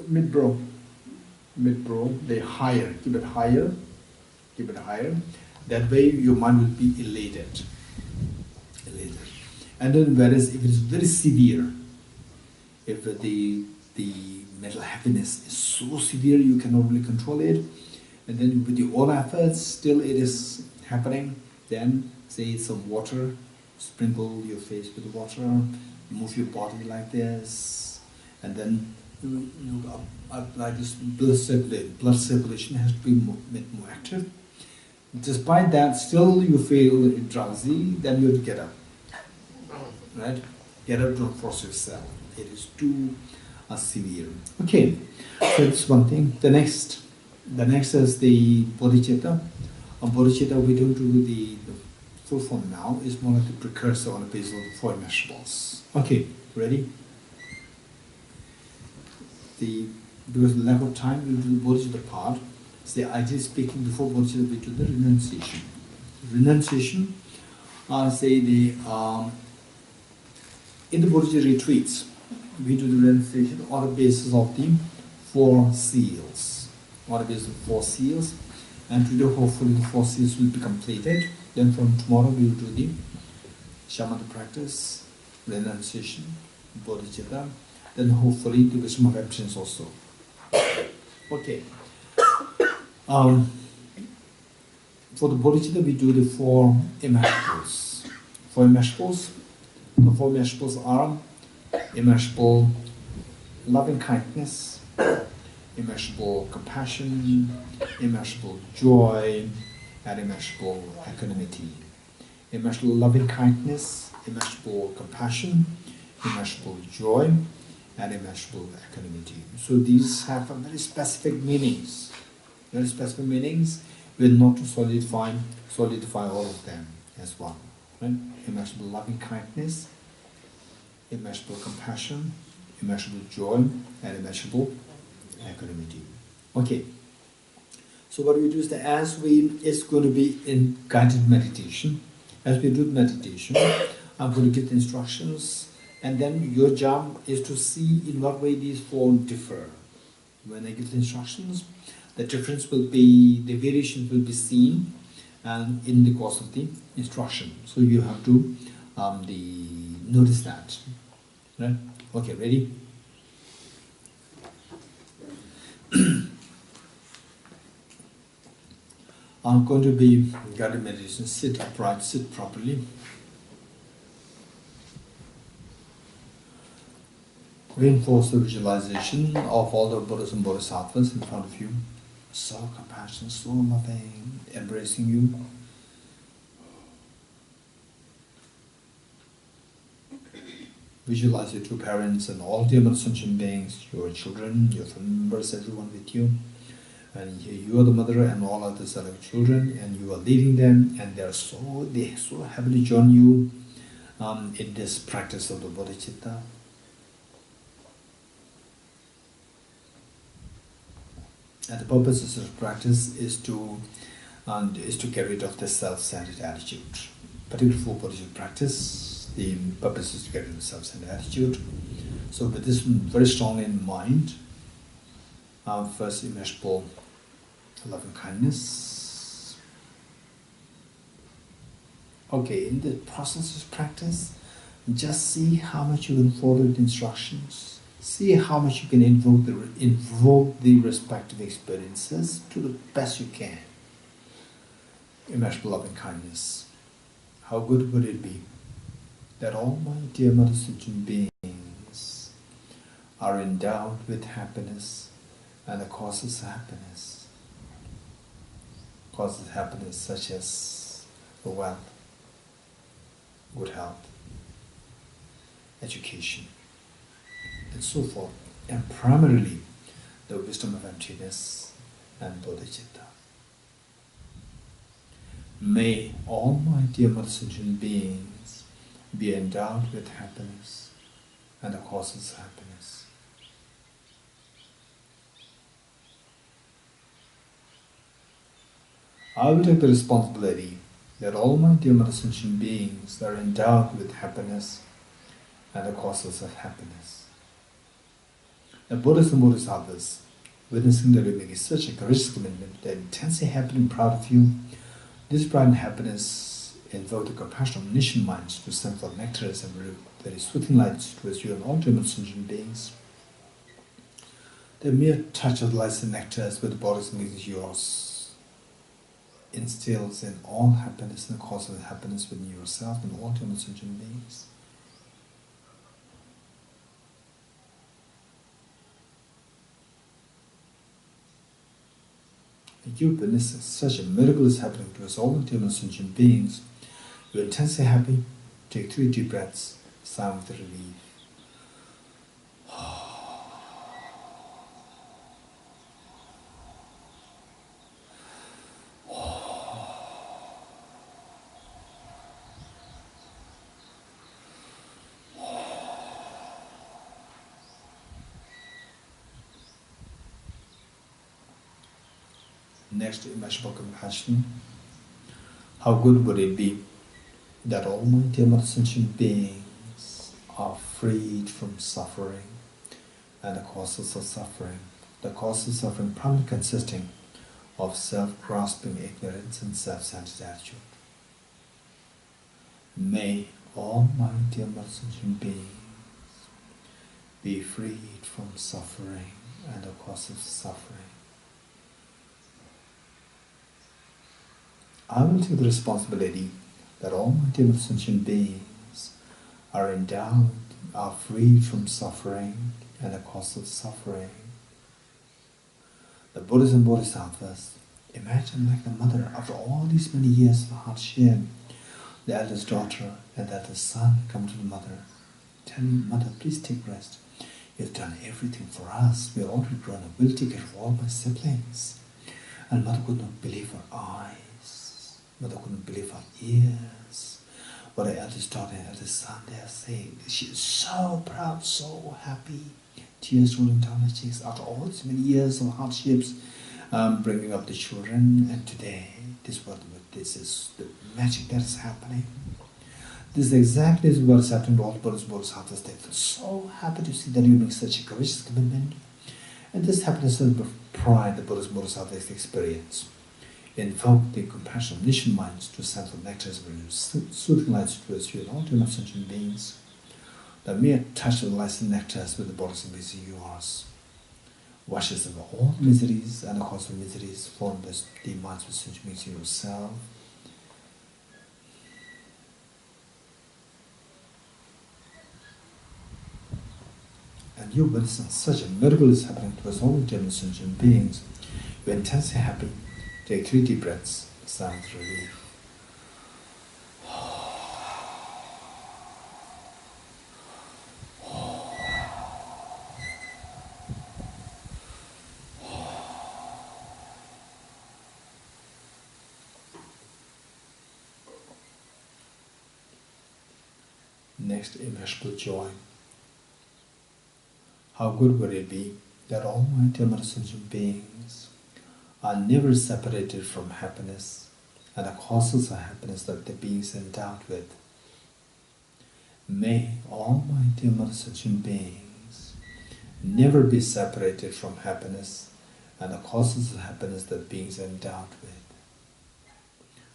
mid-brow, the higher, keep it higher. That way your mind will be elated. And then whereas if it is very severe, if the mental happiness is so severe you cannot really control it, and then with your own efforts still it is happening, then say some water, sprinkle your face with water, move your body like this, and then like this blood circulation has to be made more active. Despite that, still you feel drowsy, then you have to get up. Right? Get up, don't force yourself. It is too severe. Okay, so that's one thing. The next is the bodhicitta. On bodhicitta, we don't do the full form now. It's more like the precursor on the basis of the four immeasurables. Okay, ready? Because of the lack of time, we'll do the bodhicitta part. So ideally speaking, before bodhicitta, we do the renunciation. Renunciation, in the Bodhichitta retreats, we do the renunciation on the basis of the four seals. And today, hopefully, the four seals will be completed. Then from tomorrow, we will do the shamatha practice, renunciation, bodhicitta. Then hopefully, the wisdom of abstinence also. Okay. For the bodhicitta, we do the four immeasurables. The four immeasurables are immeasurable loving kindness, immeasurable compassion, immeasurable joy, and immeasurable equanimity. Immeasurable loving kindness, immeasurable compassion, immeasurable joy, and immeasurable equanimity. So these have very specific meanings. We're not to solidify all of them as one. Right? Immeasurable loving kindness, immeasurable compassion, immeasurable joy, and immeasurable equanimity. Okay. So what we do is that it's going to be in guided meditation. As we do meditation, I'm going to give the instructions, and then your job is to see in what way these four differ. When I give the instructions, the variations will be seen in the course of the instruction. So you have to notice that. Right? Okay, ready? I'm going to be guided meditation. Sit upright, sit properly. Reinforce the visualization of all the Buddhas and Bodhisattvas in front of you. So compassionate, so loving, embracing you. Visualize your two parents and all the other sentient beings, your children, your family members, everyone with you. And you are the mother and all others are like children, and you are leading them, and they so happy to join you in this practice of the bodhicitta. And the purpose of this practice is to get rid of the self-centered attitude. Particularly for bodhicitta practice, the purpose is to get rid of the self-centered attitude. So with this very strong in mind, first immeasurable loving kindness. Okay, in the process of practice, just see how much you can follow the instructions. See how much you can invoke the respective experiences to the best you can. Immeasurable loving kindness. How good would it be that all my dear mother sentient beings are endowed with happiness and the causes of happiness. Causes of happiness such as the wealth, good health, education, and so forth, and primarily the wisdom of emptiness and bodhicitta. May all my dear mother sentient beings be endowed with happiness and the causes of happiness. I will take the responsibility that all my dear mother sentient beings are endowed with happiness and the causes of happiness. The Buddhas and Bodhisattvas, witnessing the living, is such a courageous commitment that intensely happy and proud of you. This pride and happiness invoke the compassion of omniscient minds to send forth nectars and very soothing lights towards you and all dear mother sentient beings. The mere touch of the lights and nectars with the bodies makes yours instills in all happiness and the cause of happiness within yourself and all dear mother sentient beings. You witness such a miracle is happening to us all the dear mother sentient beings. You're intensely happy. Take 3 deep breaths. Sigh with relief. Next, immeasurable compassion. How good would it be that all my dear mother sentient beings are freed from suffering and the causes of suffering. The causes of suffering primarily consisting of self-grasping ignorance and self-centered attitude. May all my dear mother sentient beings be freed from suffering and the causes of suffering. I will take the responsibility that all my dear sentient beings are endowed, are freed from suffering and the cause of suffering. The Buddhas and Bodhisattvas, imagine like the mother, after all these many years of hardship, the eldest daughter and the eldest son come to the mother, telling mother, please take rest. You've done everything for us. We are already grown up. We'll take care of all my siblings. And mother could not believe her eyes. Mother couldn't believe her ears. What her eldest daughter and eldest son, they are saying, she is so proud, so happy. Tears rolling down her cheeks after all these many years of hardships, bringing up the children. And today, this is the magic that is happening. This is exactly what is happening to all the Buddhas and Bodhisattvas. They feel so happy to see that you make such a courageous commitment. And this happiness and pride the Buddhas and Bodhisattvas experience. Invoke the compassion of omniscient minds to send the nectars of soothing lights towards you and all dear mother sentient beings. The mere touch of the lights and nectars with the bodies and beings of yours washes away all miseries and the cause of miseries formed by the minds of sentient beings in yourself. And you witness such a miracle is happening to us all the dear mother sentient beings. You're intensely happy. Take 3 deep breaths, sigh with relief. Next, immeasurable joy. How good would it be that all my sentient beings are never separated from happiness and the causes of happiness that the beings endowed with. May all my sentient beings never be separated from happiness and the causes of happiness that beings are endowed with.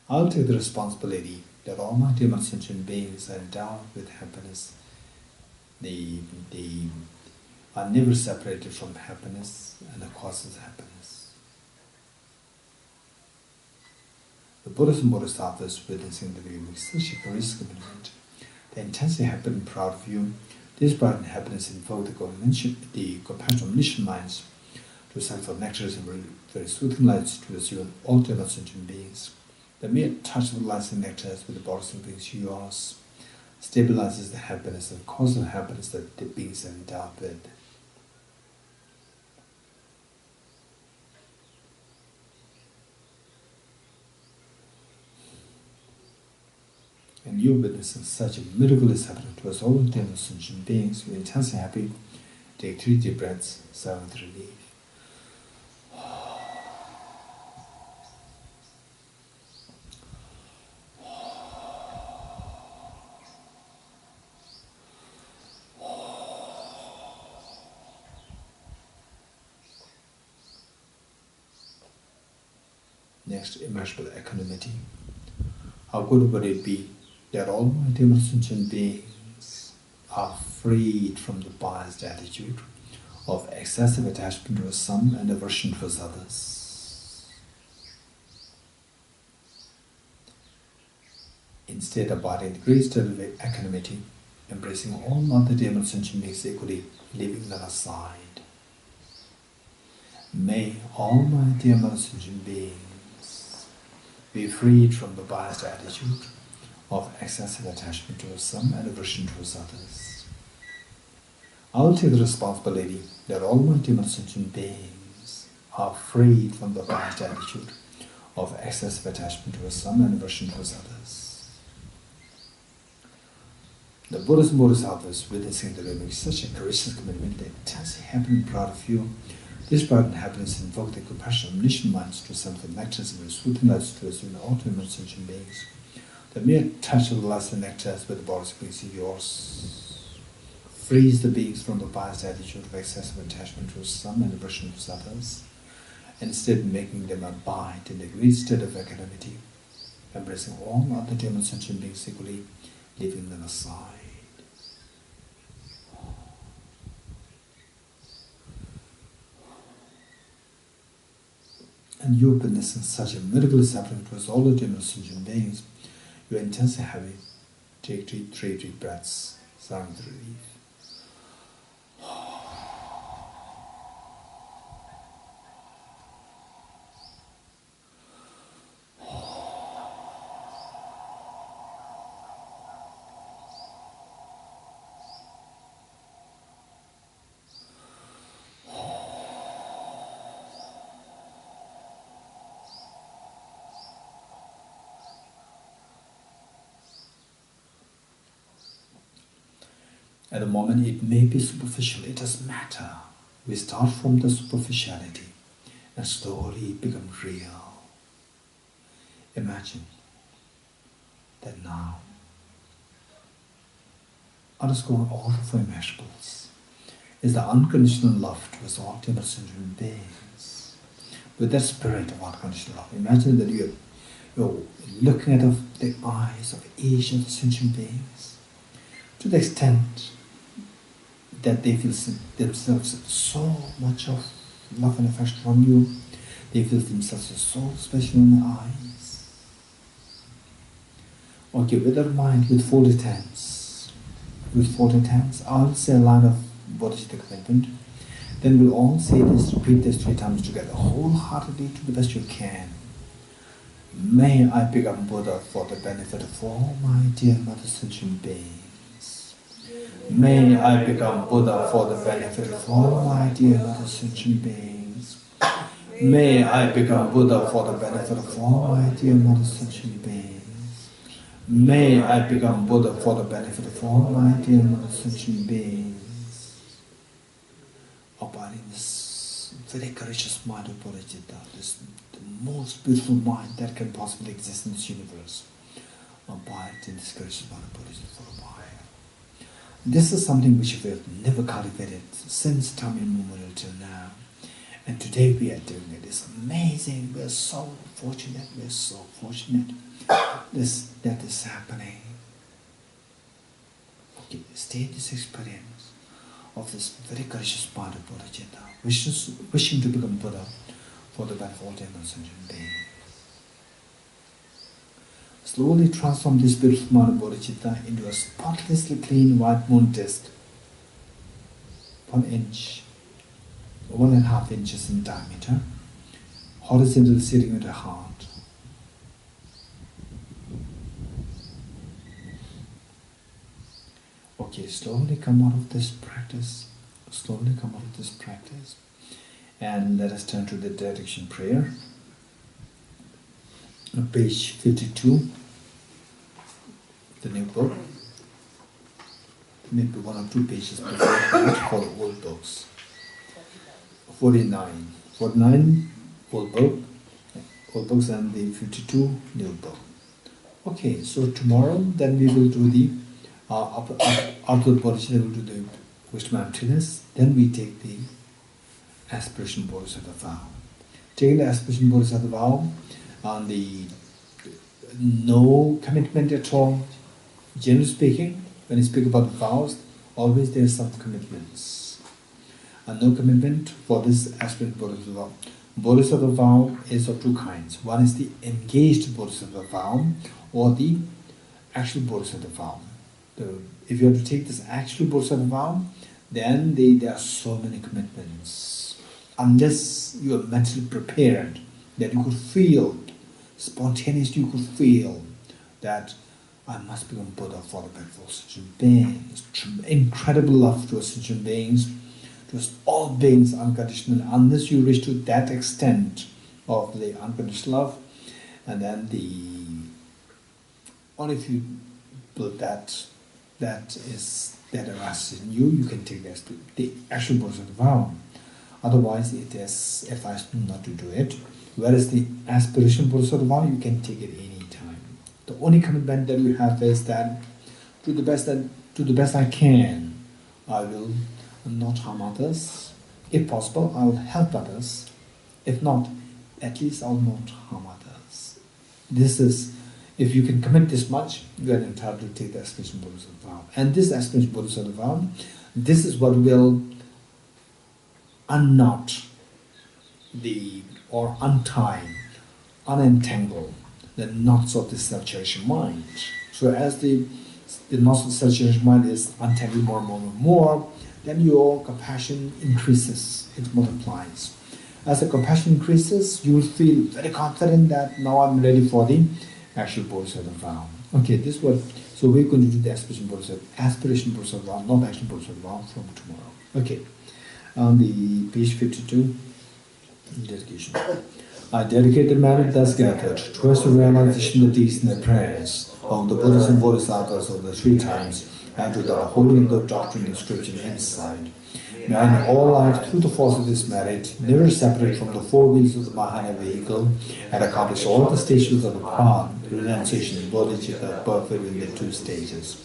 I'll take the responsibility that all my sentient beings are endowed with happiness. They are never separated from happiness and the causes of happiness. The Buddhas and Bodhisattvas witnessing the view make such a glorious commitment. They intensely happy and proud of you. This bright and happiness invoke the compassion of omniscient minds to send forth nectars and very soothing lights to the you and all sentient beings. The mere touch of the lights and nectars with the bodies and beings yours stabilizes the happiness and cause of happiness that the beings are endowed with. And you witnessing such a miracle is happening to us all the sentient beings. We're intensely happy. Take 3 deep breaths, sigh with relief. Next, immeasurable equanimity. How good would it be that all my sentient beings are freed from the biased attitude of excessive attachment towards some and aversion towards others. Instead, abiding in the great state of equanimity, embracing all other sentient beings equally, leaving them aside. May all my sentient beings be freed from the biased attitude of excessive attachment towards some and aversion towards others. I'll take the responsibility that all my sentient beings are freed from the biased attitude of excessive attachment towards some and aversion towards others. The Buddhas and Bodhisattvas witnessing the way make such a gracious commitment, they intensely happy and proud of you. This bright and happiness invoke the compassion of omniscient minds to send the nectars and soothing lights to us in all sentient beings. The mere touch of the lights and nectars with the bodies of beings of yours frees the beings from the biased attitude of excessive attachment to some and aversion to others, and instead making them abide in the great state of equanimity, embracing all other sentient beings equally, leaving them aside. And you're witnessing such a miracle is happening towards all the sentient beings. You are intensely happy. Take 3 deep breaths, sigh with relief. At the moment it may be superficial, it doesn't matter. We start from the superficiality and slowly become real. Imagine that now underscoring all the four immeasurables is the unconditional love towards all sentient beings. With that spirit of unconditional love, imagine that you're looking at the eyes of each of the sentient beings to the extent that they feel themselves so much of love and affection from you. They feel themselves so special in the eyes. Okay, with that mind, with folded hands, I'll say a line of Bodhichitta commitment. Then we'll all say this, repeat this 3 times together, wholeheartedly to the best you can. May I become Buddha for the benefit of all my dear mother sentient beings. May I become Buddha for the benefit of all my dear mother sentient beings. May I become Buddha for the benefit of all my dear mother sentient beings. May I become Buddha for the benefit of all mighty and sentient beings. Abiding this very courageous mind of Bodhichitta, this the most beautiful mind that can possibly exist in this universe. Abide in this courageous mind of Bodhichitta for a while. This is something which we have never cultivated since time immemorial till now. And today we are doing it. It's amazing. We are so fortunate. We are so fortunate that is happening. Okay, stay in this experience of this very courageous part of Bodhichitta, wishing to become Buddha for the benefit of all sentient beings. Slowly transform this beautiful mind of Bodhichitta into a spotlessly clean white moon disk, 1 inch, 1.5 inches in diameter, horizontally sitting with the heart. Okay, slowly come out of this practice. Slowly come out of this practice. And let us turn to the direction prayer. On page 52, the new book. Maybe 1 or 2 pages before that for the old books. 49. 49, old book. Old books, and the 52, new book. Okay, so tomorrow then we will do the after the Bodhichitta will do the wisdom and emptiness. Then we take the aspiration Bodhisattva vow. Taking the aspiration Bodhisattva vow on the no commitment at all. Generally speaking, when you speak about vows, always there are some commitments. And no commitment for this aspiration Bodhisattva vow. Bodhisattva vow is of 2 kinds. One is the engaged Bodhisattva vow or the actual Bodhisattva vow. If you have to take this actual Bodhisattva vow, then there are so many commitments. Unless you are mentally prepared, that you could feel, spontaneously you could feel that I must become Buddha for the benefit of sentient beings. Incredible love to sentient beings, to all beings unconditionally. Unless you reach to that extent of the unconditional love, and then only if you build that arises in you, you can take the actual Bodhisattva vow. Otherwise, it is advised not to do it. Whereas the aspiration Bodhisattva vow, you can take it any time. The only commitment that you have is that to the best I can, I will not harm others. If possible, I will help others. If not, at least I will not harm others. This is, if you can commit this much, you are entitled to take the aspiration Bodhisattva vow. And this aspiration Bodhisattva vow, this is what will unknot or untie, unentangle the knots of the self-cherishing mind. So as the knots of the self-cherishing mind is untangled more and more and more, then your compassion increases, it multiplies. As the compassion increases, you will feel very confident that now I'm ready for the actual Bodhisattva vow. Okay, this was, so we're going to do the aspiration Bodhisattva vow, not actual Bodhisattva vow from tomorrow. Okay, on the page 52, dedication. I dedicate the merit thus gathered towards the realization of these in the prayers of the Buddhas and Bodhisattvas of the 3 times, and to the holding of doctrine and scripture inside. May I in all life, through the force of this merit, never separate from the 4 wheels of the Mahana vehicle, and accomplish all the stages of the path, renunciation, bodhicitta, perfect in the 2 stages.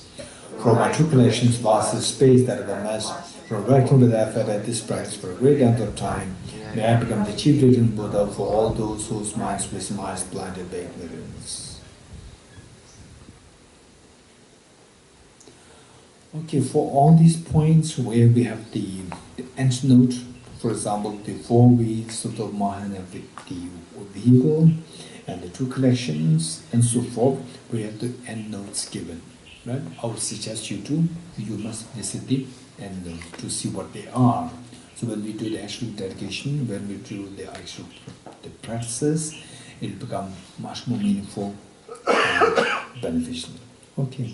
From my true collections, vast is space that I've amassed, from working with effort at this practice for a great length of time, may I become the chief radiant Buddha for all those whose minds wisdom eyes blinded by ignorance. Okay, for all these points where we have the end note, for example, the 4 wheels of the Mahana, the vehicle, and the 2 collections, and so forth, we have the end notes given. Right? I would suggest you must visit the end notes to see what they are. So when we do the actual dedication, when we do the actual practices, it will become much more meaningful and beneficial. Okay.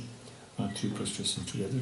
3 prostrations together.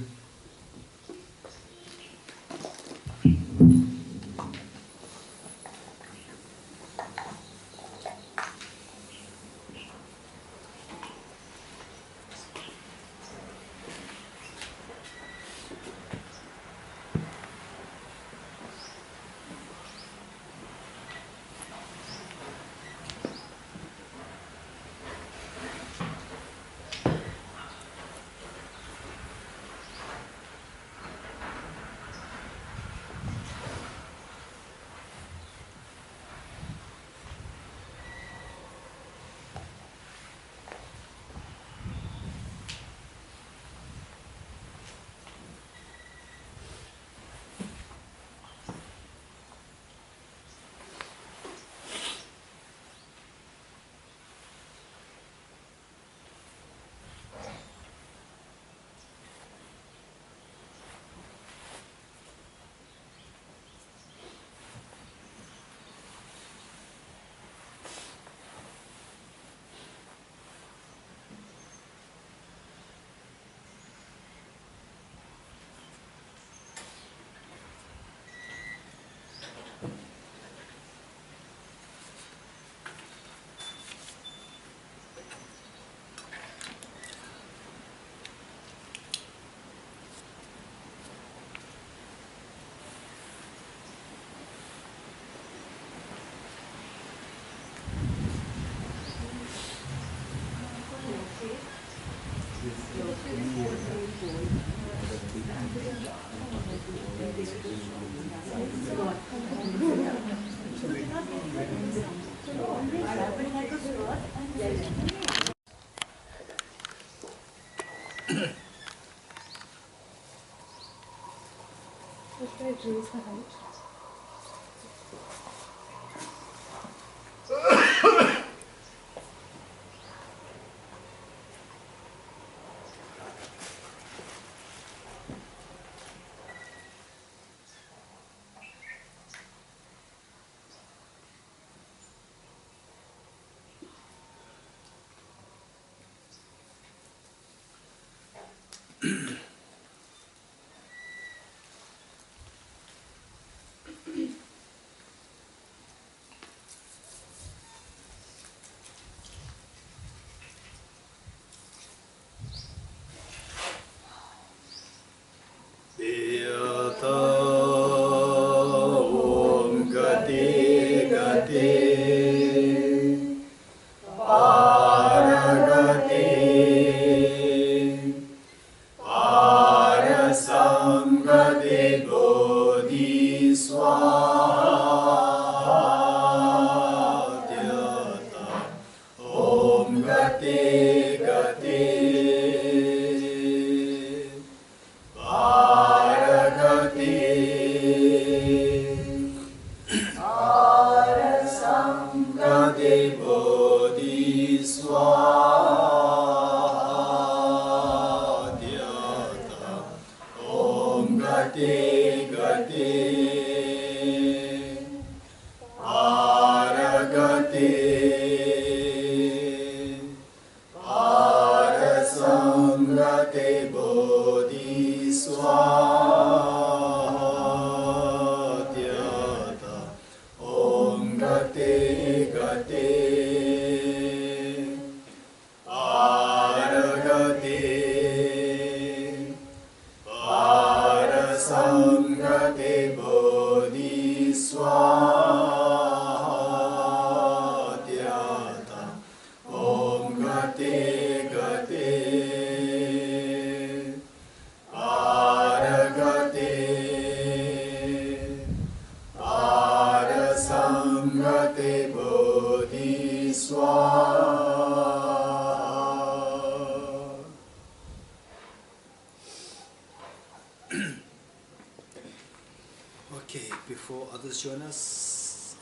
Okay, before others join us,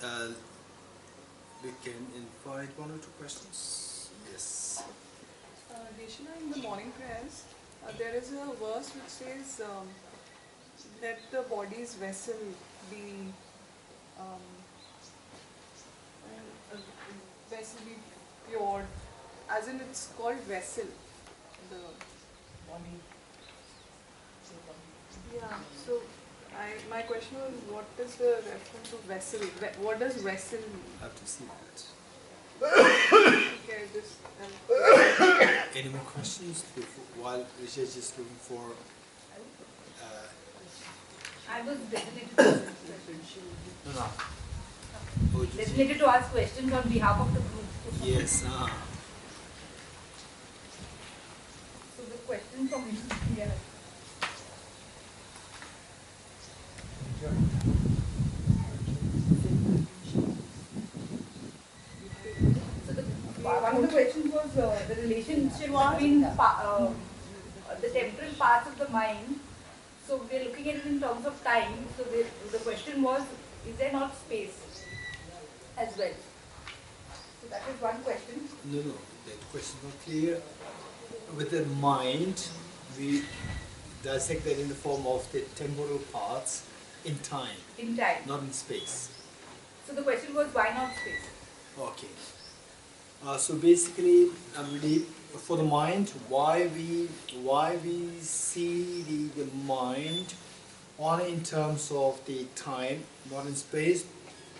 we can invite one or two questions. Yes.
Geshe, in the morning prayers, there is a verse which says, let the body's vessel be, um, vessel be pure, as in it's called vessel, the body. Yeah, so my question was, what is the reference to vessel? What does vessel mean?
I have to see that.
Okay, this.
Any more questions while Rishesh is looking for?
I was designated to ask questions.
No.
Designated to ask questions on behalf of the group.
Yes.
So the question from here. So one of the questions was the relationship between the temporal parts of the mind. So we are looking at it in terms of time. So the question was, is there not space as well? So that is one question.
No, that question is not clear. With the mind, we dissect that in the form of the temporal parts in time.
In time.
Not in space.
So the question was, why not space?
Okay. So basically, for the mind, why we see the mind only in terms of the time, not in space,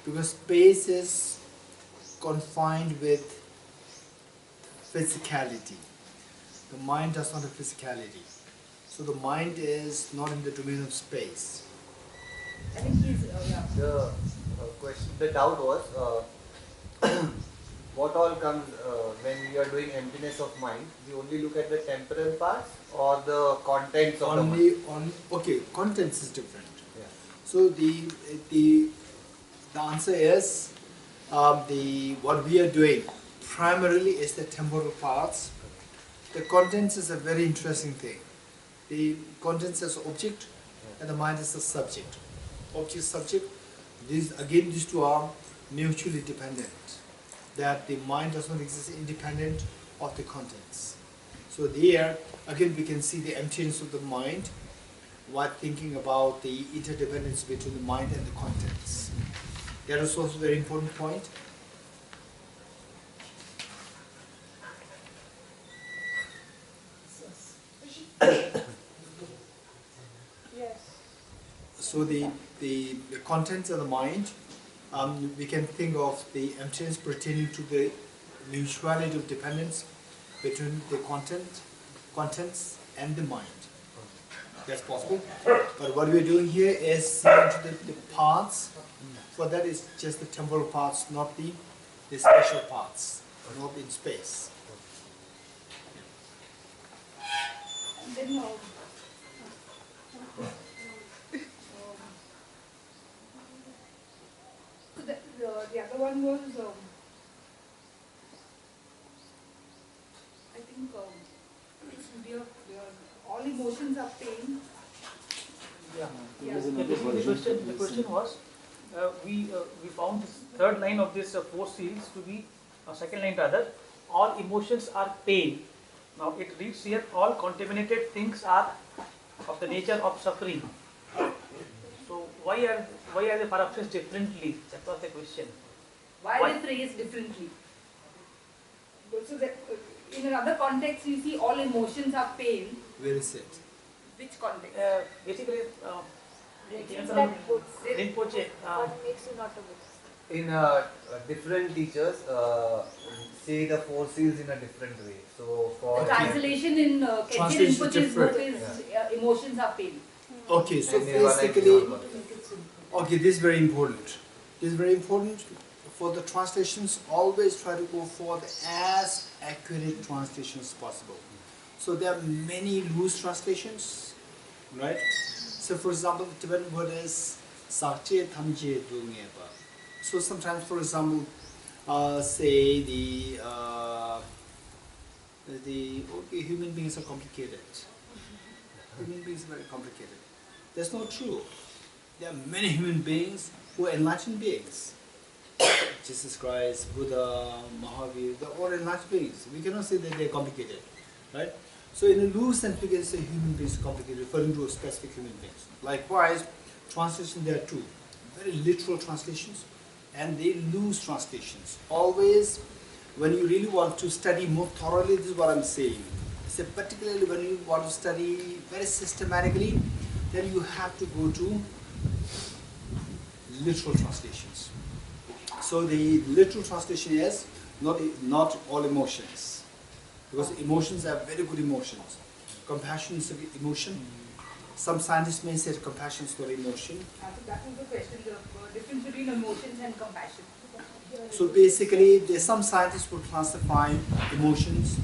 because space is confined with physicality. The mind does not have physicality. So the mind is not in the domain of space.
I think he's, yeah.
The question, the doubt was, what all comes when we are doing emptiness of mind? We only look at the temporal parts or the contents of the mind?
Okay, contents is different.
Yeah.
So the answer is what we are doing primarily is the temporal parts. The contents is a very interesting thing. The contents as object and the mind is the subject. Object, subject. These two are mutually dependent. That the mind does not exist independent of the contents. So there, again, we can see the emptiness of the mind while thinking about the interdependence between the mind and the contents. That is also a very important point.
Yes.
So the contents of the mind, we can think of the emptiness pertaining to the mutuality of dependence between the contents and the mind. That's possible. But what we're doing here is seeing to the parts. For that is just the temporal parts, not the spatial parts, not in space.
And then so the other one was I think all emotions are pain.
Yeah.
Yeah.
The question was, we found this third line of this four seals to be second line rather. All emotions are pain. Now it reads here, all contaminated things are of the nature of suffering. So why are they paraphrased differently? That was the question.
Why are they phrased differently? So that, in another context, you see all emotions are pain.
Where is it?
Which context?
Basically, Rinpoche,
What makes you not a Buddhist?
In different teachers say the four seals in a different way. So for
The translation in Geshe
Translation
Rinpoche's
different.
book is emotions are pain.
Okay, so
And Nirvana is
basically,
not.
okay, this is very important. This is very important. For the translations, always try to go for the as accurate translation as possible. So there are many loose translations, right? So for example, the Tibetan word is Sakche Thamje Dungeba. So sometimes, for example, say okay, human beings are complicated. Human beings are very complicated. That's not true. There are many human beings who are enlightened beings. Jesus Christ, Buddha, Mahavir, they're all enlightened beings. We cannot say that they're complicated, right? So in a loose sense, we can say human beings are complicated, referring to a specific human beings. Likewise, translation there are two. Very literal translations and the loose translations. Always, when you really want to study more thoroughly, this is what I'm saying. So particularly when you want to study very systematically, then you have to go to literal translations. So the literal translation is not all emotions, because emotions are very good emotions. Compassion is an emotion. Some scientists may say compassion is not emotion.
So that was the question, the difference between emotions and compassion.
So basically, some scientists would classify emotions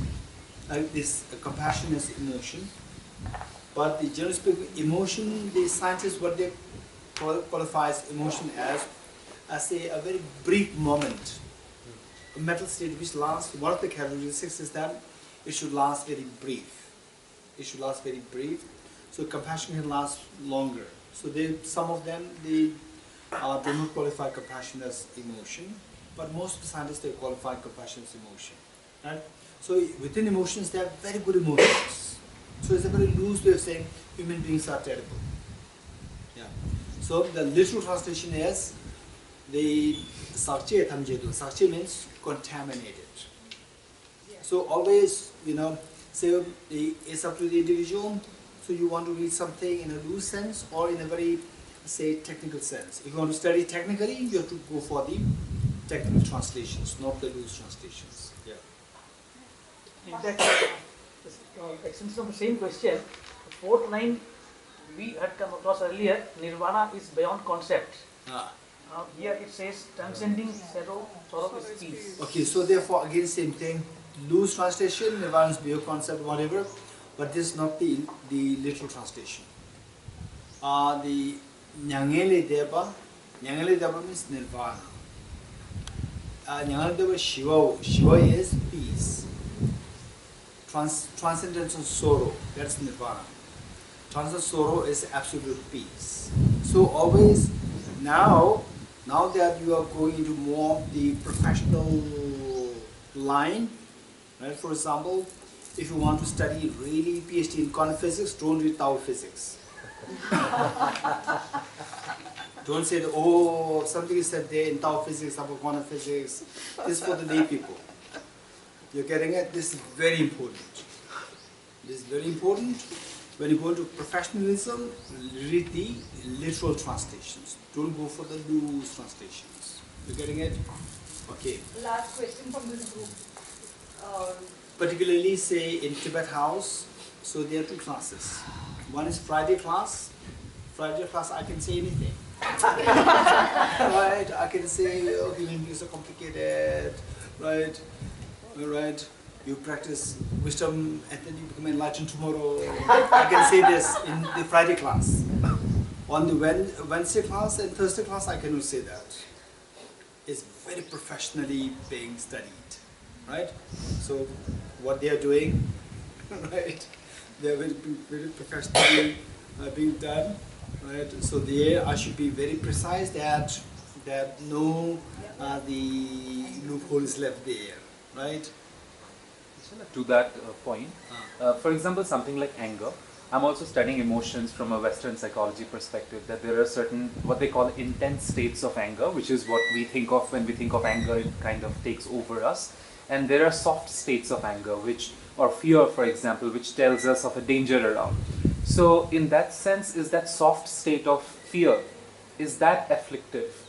like this. Compassion as emotion, but the generally speaking, emotion, the scientists what they qualifies emotion as say a very brief moment, a mental state which lasts. One of the characteristics is that it should last very brief. It should last very brief. So compassion can last longer. So some of them they do not qualify compassion as emotion, but most of the scientists they qualify compassion as emotion. Right? So within emotions there are very good emotions. So it's a very loose way of saying human beings are terrible. Yeah. So the literal translation is the Sakche Thamjedu. Sakche means contaminated. So always, say it's up to the individual. So you want to read something in a loose sense or in a very, say, technical sense. If you want to study technically, you have to go for the technical translations, not the loose translations. Yeah.
in fact, extension of the same question, the fourth line we had come across earlier, nirvana is beyond concept. Here it says transcending sorrow is peace.
Okay, so therefore again same thing. Loose translation, nirvana is pure concept, whatever, but this is not the literal translation. The Nyangele Deva means nirvana. Nyangele Deva Shiva is peace. Transcendental sorrow, that's nirvana. Transcendental sorrow is absolute peace. So always now that you are going into more of the professional line, right? For example, if you want to study really PhD in quantum physics, don't read Tao physics. Don't say that, oh, something is said there in Tao physics about quantum physics. This is for the lay people. You're getting it? This is very important. This is very important. When you go into professionalism, read the literal translations. Don't go for the loose translations. You're getting it? Okay.
Last question from this group.
Particularly, say, in Tibet House, so there are two classes. One is Friday class. Friday class, I can say anything. Right? I can say, oh, human beings are complicated. Right? Right? You practice wisdom and then you become enlightened tomorrow. I can say this in the Friday class. On the Wednesday class and Thursday class, I cannot say that. It's very professionally being studied, right? So what they are doing, right? They are very professionally being done, right? So there, I should be very precise that no the loophole is left there, right?
To that point, for example, something like anger. I'm also studying emotions from a Western psychology perspective, that there are certain, what they call intense states of anger, which is what we think of when we think of anger, it kind of takes over us. And there are soft states of anger, or fear, for example, which tells us of a danger around. So in that sense, is that soft state of fear, is that afflictive?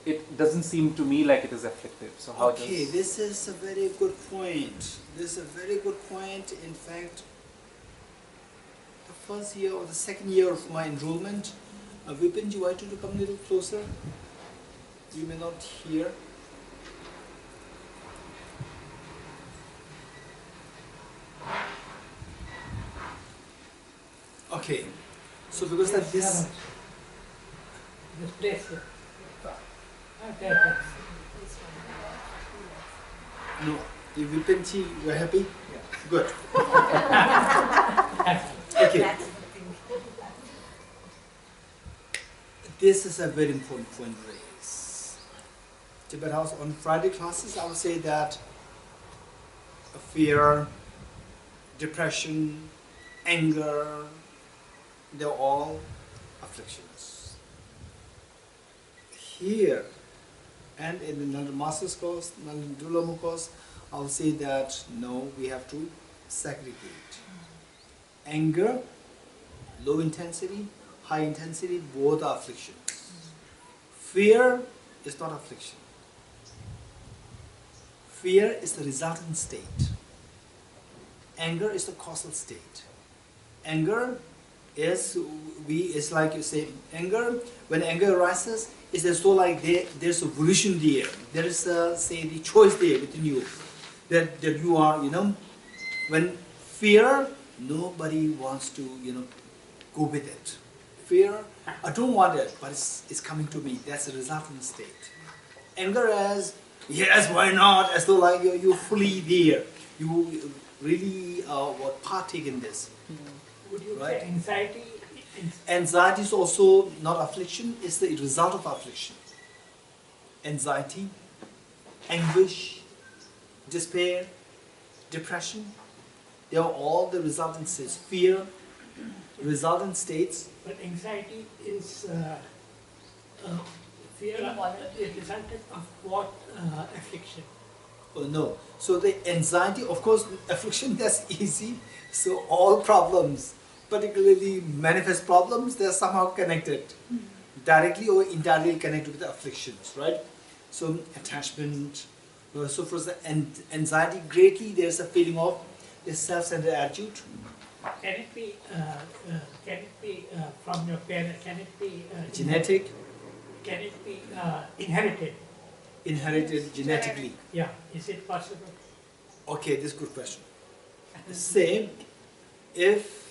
It doesn't seem to me like it is afflictive. So how
okay, this is a very good point. This is a very good point. In fact, the first year or the second year of my enrollment, Vipin, do you want to come a little closer? You may not hear. Okay, so because of this
place. Okay.
No, you Vipinchi, you're happy?
Yeah.
Good. Okay. This is a very important point raised. Tibet House on Friday classes, I would say that fear, depression, anger, they're all afflictions. Here, and in the Master's course, Damdul course, I'll say that no, we have to segregate. Anger, low intensity, high intensity, both are afflictions. Fear is not affliction. Fear is the resultant state. Anger is the causal state. Anger is like you say, anger, when anger arises, it's as though like there's a volition there. There is say the choice there within you. That you are, when fear, nobody wants to, go with it. Fear, I don't want it, but it's coming to me. That's the resultant state. Anger as, yes, why not? As though like you're fully there. You really partake in this.
Would you
Right?
say anxiety?
Anxiety is also not affliction, it's the result of affliction. Anxiety, anguish, despair, depression, they are all the resultant states. Fear, resultant states.
But anxiety is fear is resultant of what affliction?
Oh, no. So the anxiety, of course, affliction, that's easy. So all problems, particularly manifest problems, they're somehow connected. Directly or indirectly connected with the afflictions, right? So attachment, so for the anxiety, greatly there's a feeling of this self-centered attitude.
Can it be from your parents? Can it be
Genetic.
can it be inherited?
Inherited genetically.
Yeah, is it possible?
Okay, this is a good question. Same if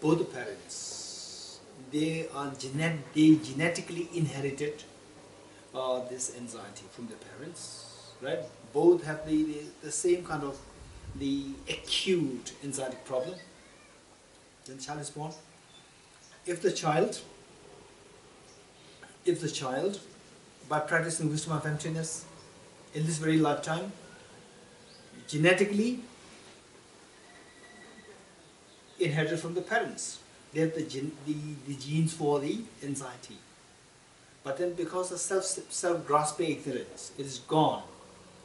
both the parents they genetically inherited this anxiety from the parents, right? Both have the same kind of the acute anxiety problem. Then the child is born. If the child by practicing wisdom of emptiness in this very lifetime genetically inherited from the parents, they have the genes for the anxiety, but then because of self-grasping ignorance, it is gone.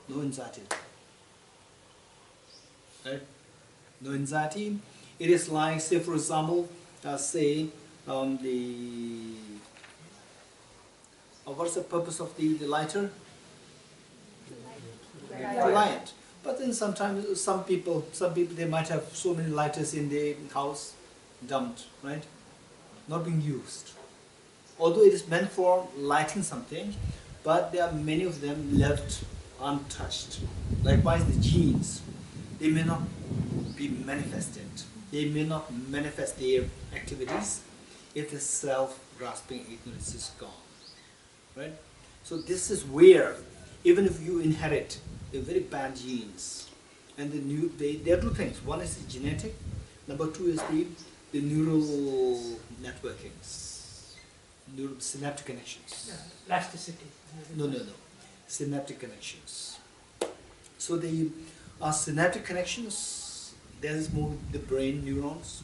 No anxiety, right? No anxiety. It is like, say for example, what's the purpose of the lighter? The light. But then sometimes some people they might have so many lighters in their house, dumped, right? Not being used. Although it is meant for lighting something, but there are many of them left untouched. Likewise, the genes, they may not be manifested. They may not manifest their activities if the self-grasping ignorance is gone, right? So this is where, even if you inherit the very bad genes, and there are two things. One is the genetic. Number two is the neural networkings, neural synaptic connections.
Yeah, plasticity.
No. Synaptic connections. So the synaptic connections, there is more the brain neurons,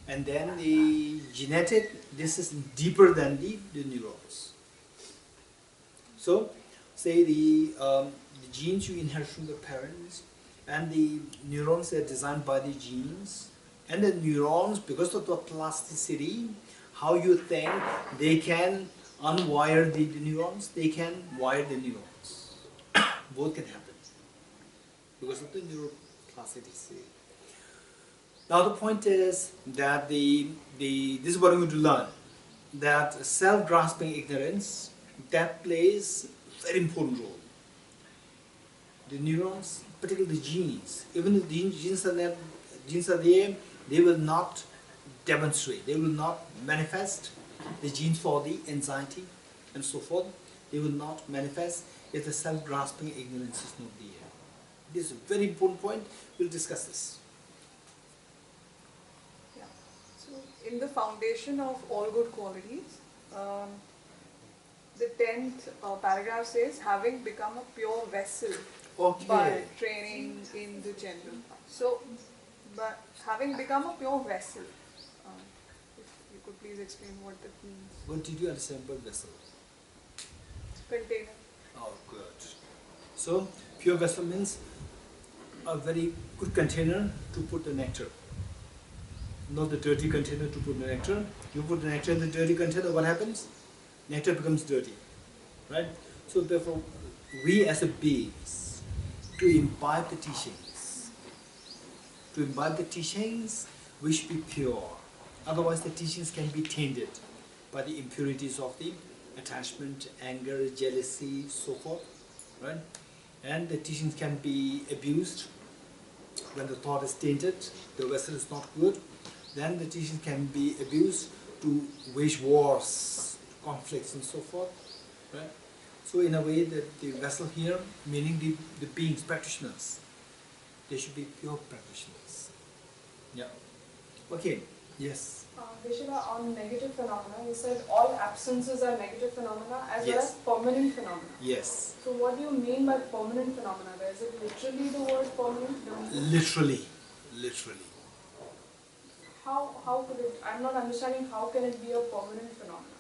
and then the genetic. This is deeper than the neurons. So, say the genes you inherit from the parents, and the neurons are designed by the genes, and the neurons, because of the plasticity, how you think, they can unwire the neurons, they can wire the neurons. Both can happen because of the neuroplasticity. Now the point is that this is what I'm going to learn, that self-grasping ignorance, that plays a very important role. The neurons, particularly the genes, even if the genes are there, they will not demonstrate, they will not manifest the genes for the anxiety and so forth. They will not manifest if the self-grasping ignorance is not there. This is a very important point. We'll discuss this.
Yeah. So, in the foundation of all good qualities, the 10th paragraph says, having become a pure vessel by training in the general. So, but having become a pure vessel, if you could please explain what that means.
What did you understand by vessel?
Container.
Oh, good. So, pure vessel means a very good container to put the nectar. Not the dirty container to put the nectar. You put the nectar in the dirty container, what happens? Nectar becomes dirty, right? So therefore, we as a beings, to imbibe the teachings, we should be pure. Otherwise the teachings can be tainted by the impurities of the attachment, anger, jealousy, so forth, right? And the teachings can be abused when the thought is tainted, the vessel is not good. Then the teachings can be abused to wage wars, conflicts and so forth, right? So in a way that the vessel here, meaning the beings, practitioners, they should be pure practitioners. Yeah. Okay, yes.
Geshe, on negative phenomena, you said all absences are negative phenomena as well as permanent phenomena.
Yes.
So what do you mean by permanent phenomena? Is it literally the word permanent?
Literally.
How could it, I'm not understanding how can it be a permanent phenomenon?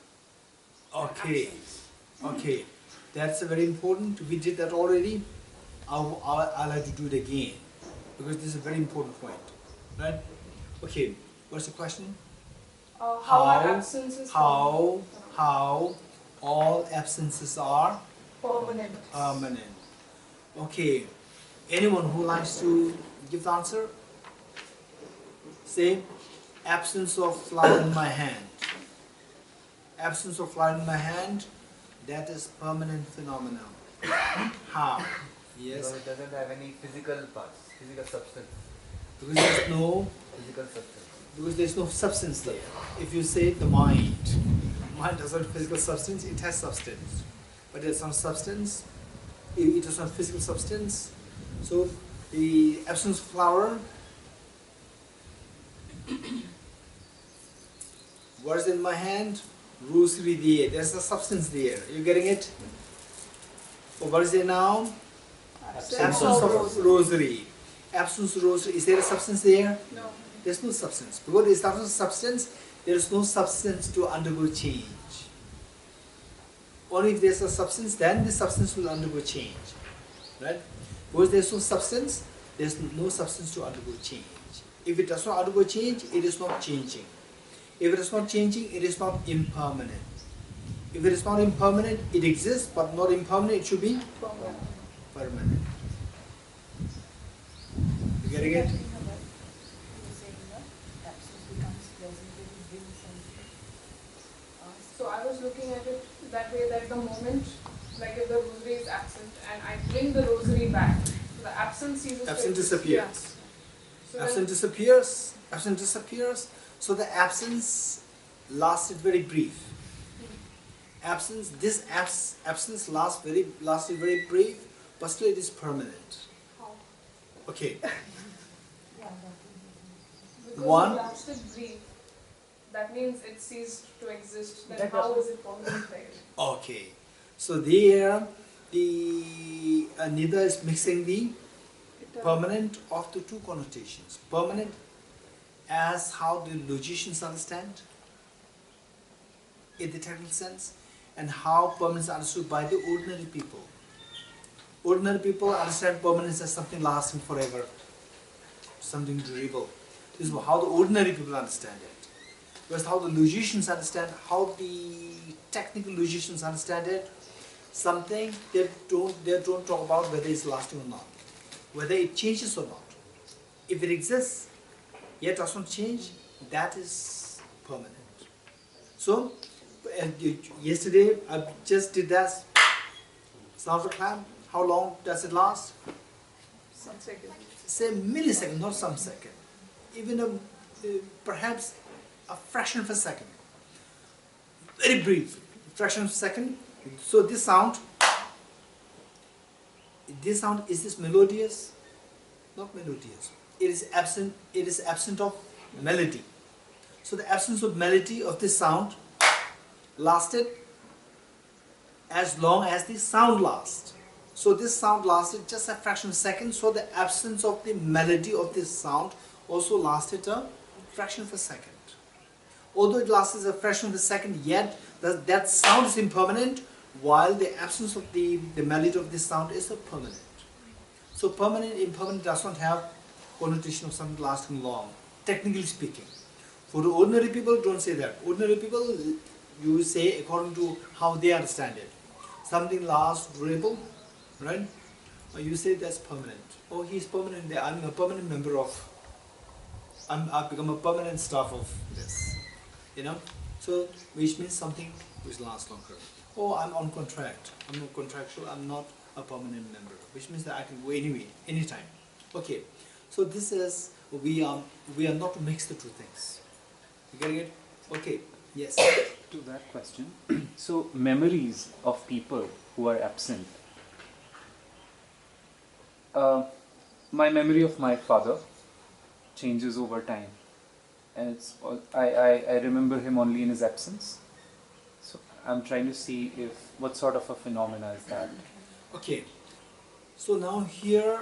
Okay, that's a very important, we did that already. I'll have to do it again because this is a very important point, right? Okay, what's the question?
How are absences
how all absences are
permanent?
Okay, anyone who likes to give the answer? Say. absence of flower in my hand. Absence of flower in my hand, that is permanent phenomenon. How? Yes.
So it doesn't have any physical parts, physical substance.
Because there's no
Physical substance.
because there's no substance there. If you say the mind doesn't have physical substance, it has substance. But there's some substance, it does not have physical substance. So the absence of flower, what is in my hand? Rosary there. There's a substance there. You getting it? So what is there now? Absence of rosary. Absence of rosary. Is there a substance there?
No.
There's no substance. Because there's not a substance, there is no substance to undergo change. Only if there's a substance, then the substance will undergo change. Right? Because there's no substance, there's no substance to undergo change. If it does not undergo change, it is not changing. If it is not changing, it is not impermanent. If it is not impermanent, it exists, but not impermanent, it should be permanent. You getting it?
So I was looking at it that way, that the moment, like if the rosary is absent and I bring the rosary back, the absence ceases.
Absent disappears.
So
Absent disappears. Absent disappears. So the absence lasted very brief. Absence lasted very brief, but still it is permanent. Okay.
because
One.
it lasted brief, that means it ceased to exist. Then how is it permanent there?
Okay. So there, the Nida is mixing the permanent of the two connotations. Permanent as how the logicians understand, in the technical sense, and how permanence is understood by the ordinary people. Ordinary people understand permanence as something lasting forever, something durable. This is how the ordinary people understand it. Whereas how the logicians understand, how the technical logicians understand it, something they don't talk about whether it's lasting or not, whether it changes or not. If it exists, yet does not change, that is permanent. So, yesterday I just did that sound of a clap. How long does it last?
Some second.
Say millisecond, not some second. Even perhaps a fraction of a second. Very brief, fraction of a second. So this sound, is this melodious? Not melodious. It is absent of melody. So the absence of melody of this sound lasted as long as the sound lasts. So this sound lasted just a fraction of a second, so the absence of the melody of this sound also lasted a fraction of a second. Although it lasts a fraction of a second, yet that sound is impermanent, while the absence of the melody of this sound is a permanent. So permanent, impermanent does not have connotation of something lasting long, technically speaking. For the ordinary people, don't say that. Ordinary people, you say according to how they understand it. Something lasts, durable, right? Or you say that's permanent. Oh, he's permanent there. I'm a permanent member of, I've become a permanent staff of this, you know? So, which means something which lasts longer. Oh, I'm on contract. I'm not contractual. I'm not a permanent member, which means that I can go anyway, anytime. Okay. So this is, we are not to mix the two things. You getting it? Okay. Yes.
To that question, so memories of people who are absent. My memory of my father changes over time, and I remember him only in his absence. So I'm trying to see what sort of a phenomena is that.
Okay. So now here,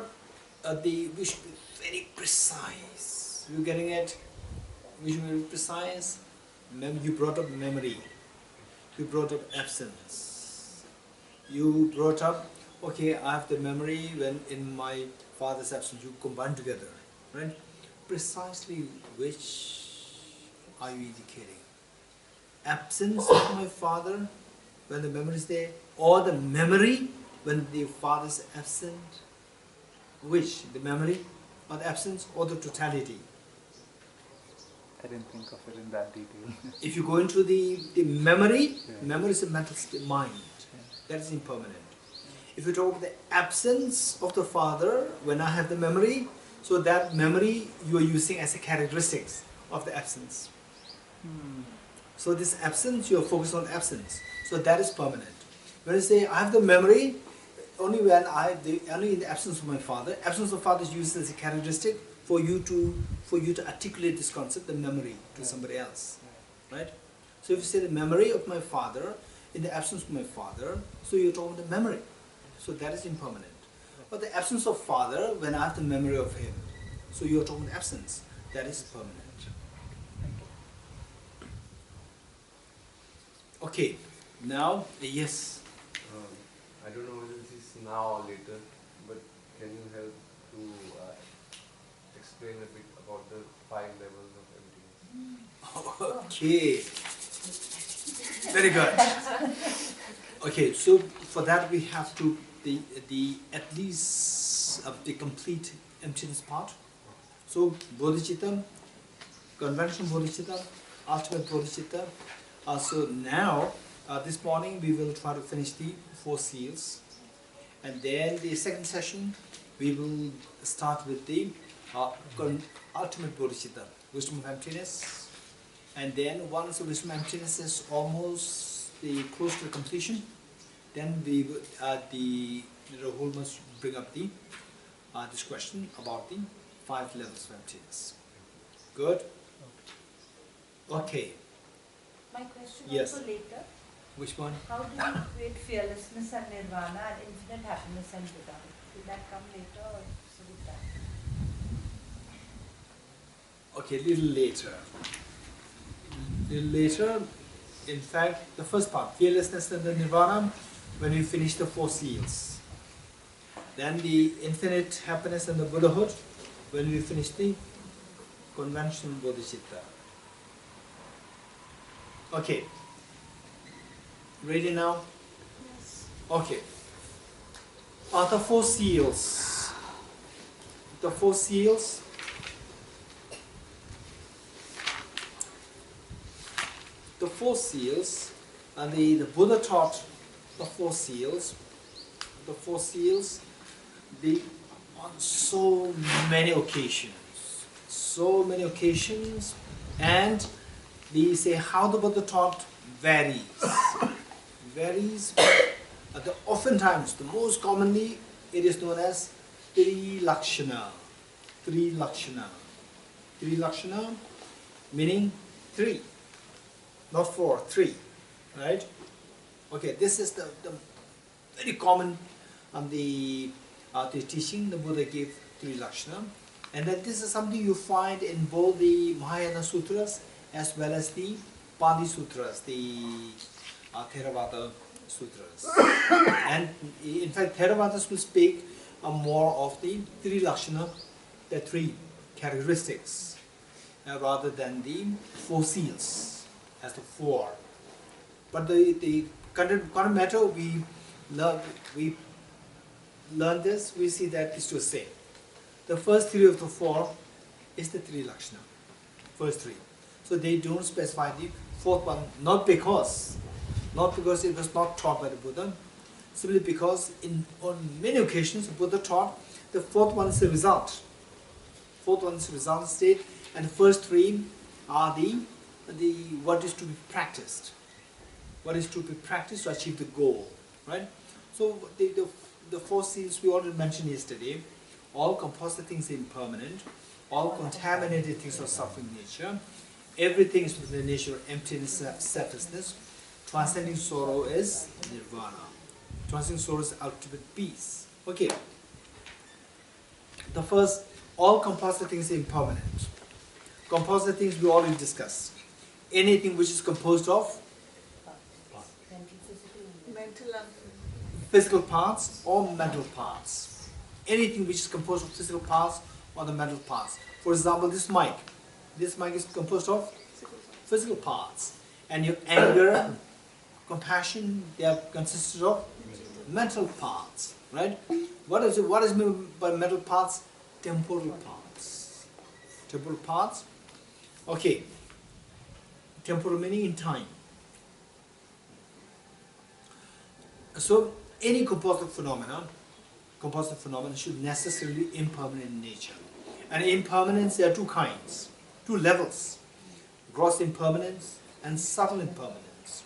we should be very precise. You getting it? We should be very precise. You brought up memory. You brought up absence. You brought up, okay, I have the memory when in my father's absence. You combine together, right? Precisely which are you indicating? Absence of my father when the memory is there, or the memory when the father is absent? Which? The memory or the absence or the totality?
I didn't think of it in that detail.
If you go into the memory,
Yeah.
memory is a mental state, mind. That is impermanent. If you talk about the absence of the Father, when I have the memory, so that memory you are using as a characteristics of the absence. So this absence, you are focused on absence. So that is permanent. When you say I have the memory, only when only in the absence of my Father. Absence of Father is used as a characteristic for you to articulate this concept, the memory, to somebody else, right? So if you say the memory of my Father, in the absence of my Father, so you're talking about the memory. So that is impermanent. But the absence of Father, when I have the memory of Him, so you're talking about absence, that is permanent. Okay, now, yes.
I don't know whether this is now or later, but can you help to explain a bit about the 5 levels of emptiness?
Okay, very good. Okay, so for that we have to the at least the complete emptiness part. So Bodhichitta, conventional Bodhichitta, ultimate Bodhichitta. So now this morning we will try to finish the 4 seals, and then the second session we will start with the ultimate Bodhichitta, wisdom of emptiness. And then once the wisdom of emptiness is almost close to completion, then we would Rahul must bring up the this question about the 5 levels of emptiness. Good. Okay.
My question
Yes.
also later.
Which one?
How do we create fearlessness and nirvana and infinite happiness and Buddha? Will that come later or so with that?
Okay, little later. Little later, in fact, the first part, fearlessness and the nirvana, when we finish the 4 seals. Then the infinite happiness and the Buddhahood, when we finish the conventional Bodhichitta. Okay. Ready now?
Yes.
Okay. The 4 seals. The 4 seals. The 4 seals, and the Buddha taught the 4 seals. The 4 seals, on so many occasions. So many occasions, and we say how the Buddha taught varies. Varies. Oftentimes, the most commonly, it is known as Tri Lakshana. Tri Lakshana. Tri Lakshana meaning 3. Not 4, 3. Right? Okay, this is the very common the teaching the Buddha gave 3 Lakshana. And then this is something you find in both the Mahayana Sutras as well as the Pali Sutras, the Theravada Sutras. And in fact, Theravadas will speak more of the 3 Lakshana, the 3 characteristics, rather than the 4 seals as the 4. But the content matter we learn this, we see that it's the same. The first 3 of the 4 is the 3 Lakshana, first 3. So they don't specify the 4th one, not because it was not taught by the Buddha, simply because on many occasions the Buddha taught the 4th one is the result. 4th one is the result state, and the first 3 are the what is to be practiced. What is to be practiced to achieve the goal, right? So the 4 seals we already mentioned yesterday. All composite things are impermanent. All contaminated things are suffering nature. Everything is within the nature of emptiness, selflessness. Transcending sorrow is nirvana. Transcending sorrow is ultimate peace. Okay. The first, all composite things are impermanent. Composite things we already discussed. Anything which is composed of
Mental and
physical parts or mental parts. Anything which is composed of physical parts or the mental parts. For example, this mic. This mic is composed of physical parts. And your anger, compassion, they are consisted of mental parts. Right? What is meant by mental parts? Temporal parts. Temporal parts. Okay, temporal meaning in time. So any composite phenomenon should necessarily be impermanent in nature. And impermanence, there are two kinds, two levels: gross impermanence and subtle impermanence.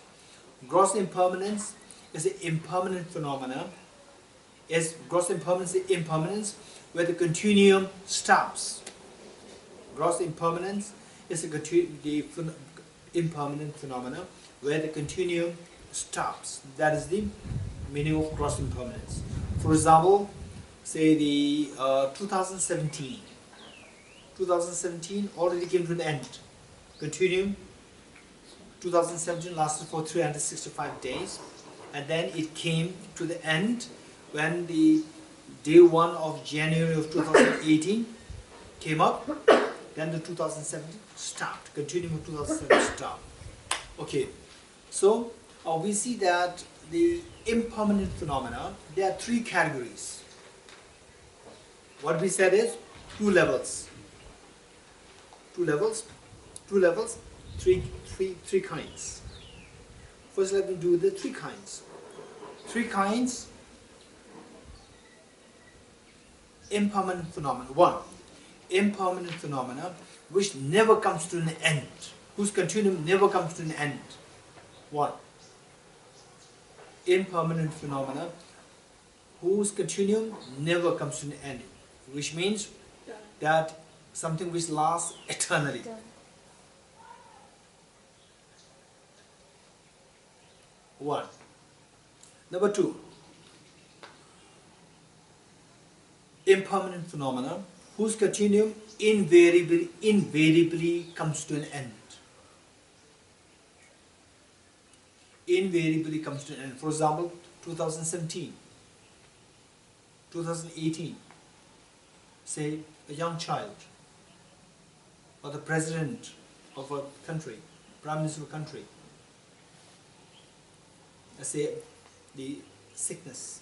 Gross impermanence is an impermanent phenomena. Gross impermanence is impermanence where the continuum stops. Gross impermanence is the impermanent phenomena where the continuum stops. That is the meaning of gross impermanence. For example, say the 2017 already came to an end. Continuum 2017 lasted for 365 days, and then it came to the end when the day 1 of January of 2018 came up. Then the 2017 stopped. Continuum of 2017 stopped. Okay, so we see that the impermanent phenomena, there are three categories. What we said is two levels, three kinds. First, let me do the three kinds. Three kinds. Impermanent phenomena. One, impermanent phenomena which never comes to an end, whose continuum never comes to an end. One, impermanent phenomena whose continuum never comes to an end, which means that something which lasts eternally. One. Number two, impermanent phenomena whose continuum invariably comes to an end. Invariably comes to an end. For example, 2017, 2018, say a young child, or the president of a country, prime minister of a country, let's say the sickness,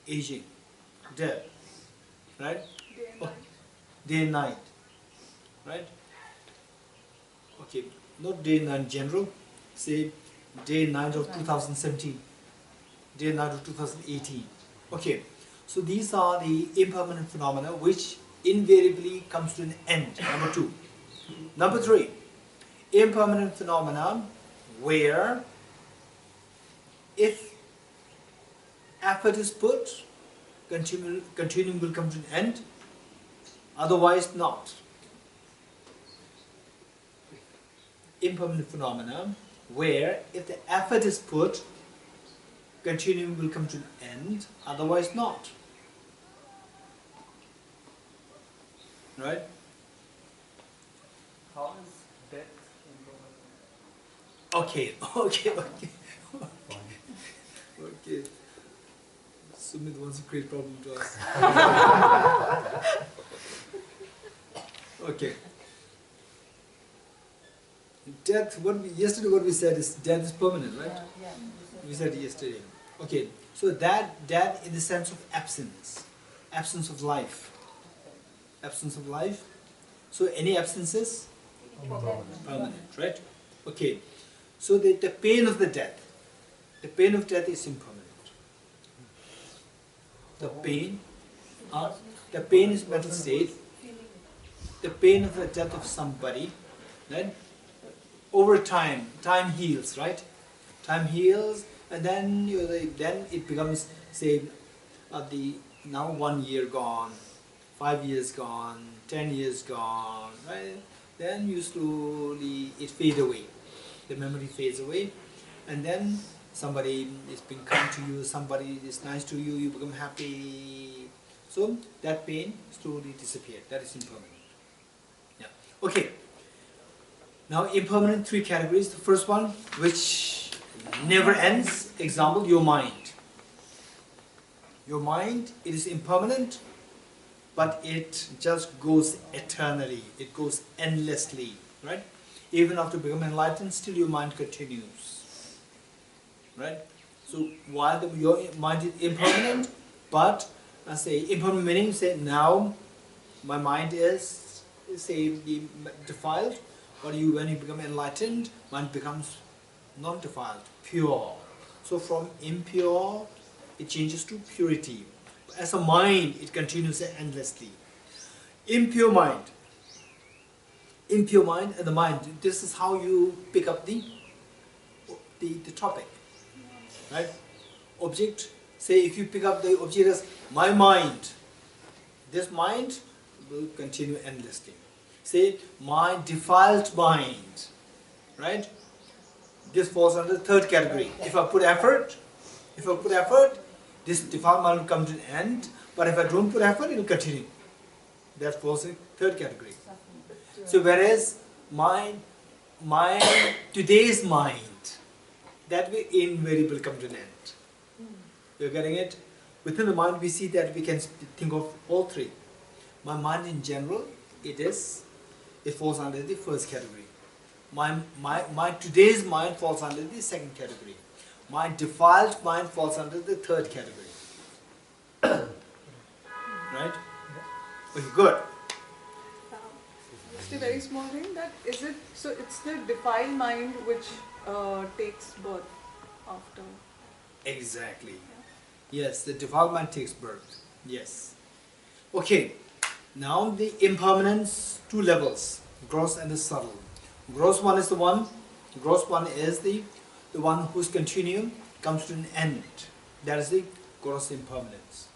aging, death, right? Day and night, right? Okay, not day and night in general, say day and night of 2017, day and night of 2018. Okay, so these are the impermanent phenomena which invariably comes to an end. Number two. Number three, impermanent phenomena where if effort is put, continuum will come to an end, otherwise not. Impermanent phenomena where if the effort is put, continuum will come to an end, otherwise not. Right?
How is death impermanent?
Okay. Okay. Sumit wants to create problem to us. Okay. Death, yesterday what we said is death is permanent, right?
Yeah.
We said yesterday. Okay, so that death in the sense of absence of life. Absence of life. So any absence is permanent, right? Okay, so the pain of the death is impermanent. The pain is mental state. The pain of the death of somebody, right? Over time heals, right? Time heals, and then then it becomes, say, now 1 year gone, 5 years gone, 10 years gone, right? Then you slowly, it fades away. The memory fades away, and then somebody is being kind to you, somebody is nice to you, you become happy. So that pain slowly disappears. That is impermanent. Yeah. Okay. Now impermanent, three categories. The first one, which never ends. Example, your mind. Your mind, it is impermanent, but it just goes eternally. It goes endlessly, right? Even after becoming enlightened, still your mind continues, right? So while your mind is impermanent, but I say impermanent meaning, say now my mind is, say, defiled, But when you become enlightened, mind becomes non-defiled, pure. So from impure, it changes to purity. As a mind, it continues endlessly. Impure mind and the mind, this is how you pick up the topic, right? Object, say if you pick up the object as my mind, this mind will continue endlessly. Say my defiled mind, right? This falls under the third category. If I put effort, this defiled mind will come to an end, but if I don't put effort, it will continue. That falls in third category. So whereas today's mind, that will invariably come to an end. You're getting it? Within the mind we see that we can think of all three. My mind in general, it falls under the first category. My today's mind falls under the second category. My defiled mind falls under the third category. Right? Okay, good.
Just a very small thing, that is it, so it's the defiled mind which takes birth after.
Exactly. Yes, the defiled mind takes birth. Yes. Okay. Now the impermanence, two levels, gross and the subtle. Gross one is the one whose continuum comes to an end. That is the gross impermanence.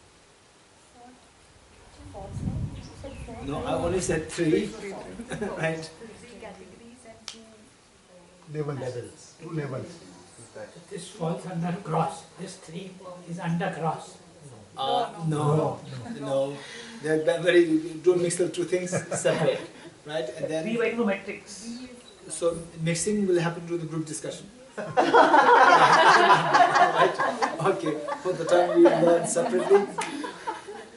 No, I only said three. Right?
Levels. Two levels.
This falls under gross. This three is under gross.
No. They're very, don't mix the two things separate. Right? And then
Trigonometrics.
So mixing will happen during the group discussion. Right? Okay. For the time we learn separately.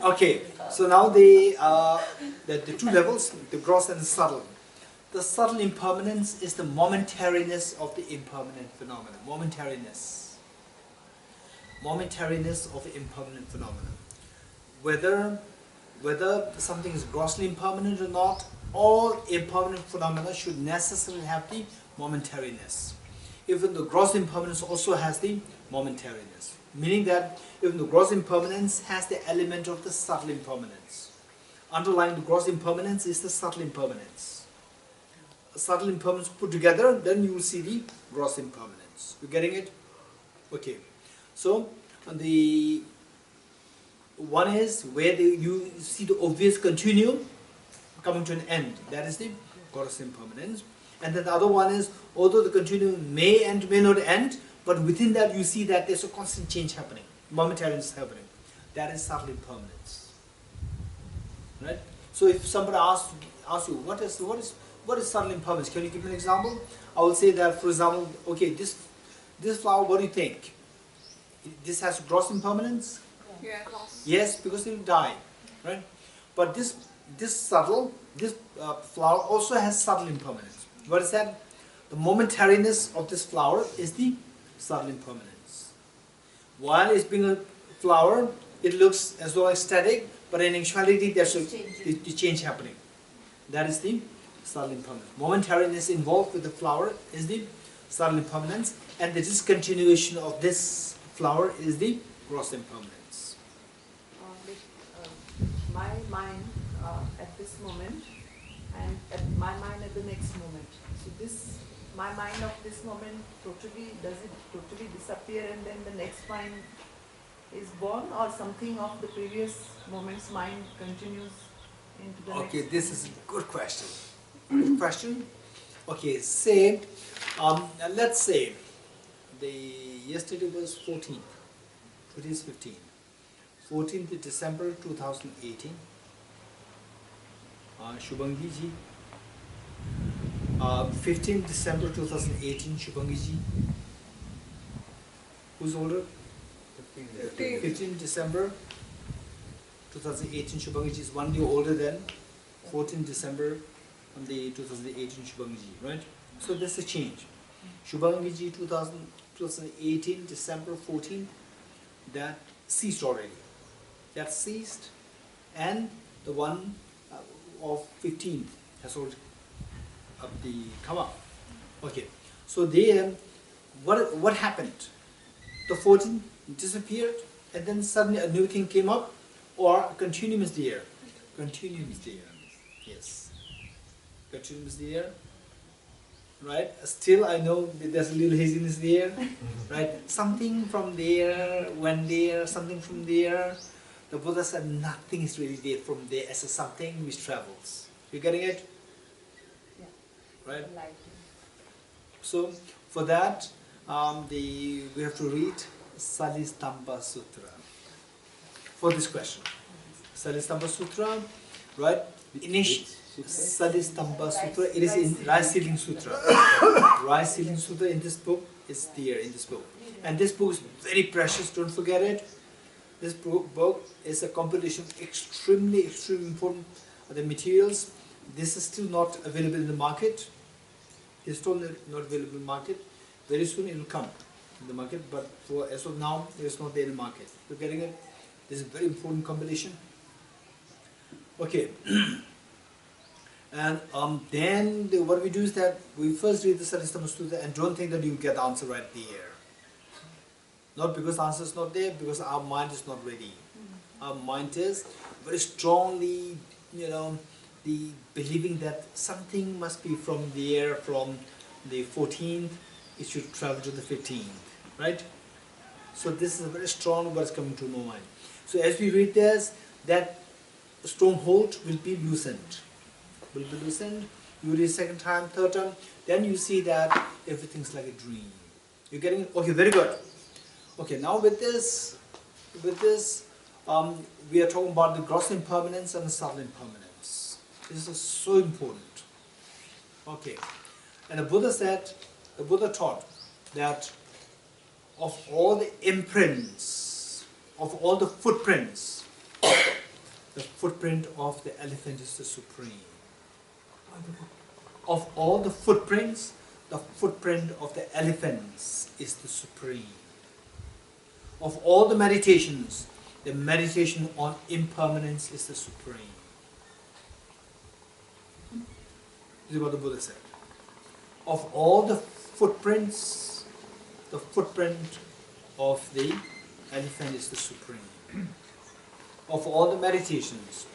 Okay. So now the two levels, the gross and the subtle. The subtle impermanence is the momentariness of the impermanent phenomena. Momentariness of the impermanent phenomena. Whether something is grossly impermanent or not, all impermanent phenomena should necessarily have the momentariness. Even the gross impermanence also has the momentariness. Meaning that even the gross impermanence has the element of the subtle impermanence. Underlying the gross impermanence is the subtle impermanence. A subtle impermanence put together, then you will see the gross impermanence. You getting it? Okay. So the one is where you see the obvious continuum coming to an end. That is the gross impermanence. And then the other one is, although the continuum may and may not end, but within that you see that there's a constant change happening, momentariness happening. That is subtle impermanence. Right? So if somebody asks you, what is subtle impermanence? Can you give me an example? I will say that, for example, okay, this flower, what do you think? This has gross impermanence?
Yes.
Yes, because it will die, right? But this flower also has subtle impermanence. What is that? The momentariness of this flower is the subtle impermanence. While it's being a flower, it looks as though it's static, but in actuality there's a change happening. That is the subtle impermanence. Momentariness involved with the flower is the subtle impermanence, and the discontinuation of this flower is the gross impermanence.
My mind at this moment and my mind at the next moment. So my mind of this moment does it totally disappear and then the next mind is born, or something of the previous moment's mind continues into the next?
Okay, this is a good question. Good question. Okay, say, let's say yesterday was 14th, today is 15th. 14th December 2018. Shubhangi ji. 15th December 2018, Shubhangi ji. Who's older? 15th December 2018, Shubhangi ji is 1 day older than 14th December on the 2018 Shubhangi ji, right? So there's a change. Shubhangi ji 2018 December 14th, that ceased already. That ceased, and the one of 15th has already come up. Okay, so there, what happened? The 14 disappeared, and then suddenly a new thing came up, or continuum is there. Continuum is there. Yes. Continuum is there. Right? Still, I know that there's a little haziness there. Right? Something from there, went there, something from there. The Buddha said nothing is really there from there as a something which travels. You getting it?
Yeah.
Right? So, for that, we have to read Salistamba Sutra for this question. Salistamba Sutra, right? Salistamba Sutra, it is in Rice Sealing Sutra. Rice Sealing Sutra in this book is there in this book. And this book is very precious, don't forget it. This book is a compilation of extremely important the materials. This is still not available in the market. It's still not available in the market. Very soon it will come in the market, but for as of now, it is not there in the market. You're getting it? This is a very important compilation. Okay. And then what we do is that we first read the Salistamba Sutra and don't think that you get the answer right there. Not because the answer is not there, because our mind is not ready. Our mind is very strongly, the believing that something must be from there, from the 14th, it should travel to the 15th, right? So this is a very strong what's coming to my mind. So as we read this, that stronghold will be loosened. Will be loosened. You read second time, third time, then you see that everything's like a dream. You're getting it? Okay, very good. Okay, now with this, we are talking about the gross impermanence and the subtle impermanence. This is so important. Okay, and the Buddha taught that of all the imprints, of all the footprints, the footprint of the elephant is the supreme. Of all the footprints, the footprint of the elephants is the supreme. Of all the meditations, the meditation on impermanence is the supreme. This is what the Buddha said. Of all the footprints, the footprint of the elephant is the supreme. Of all the meditations,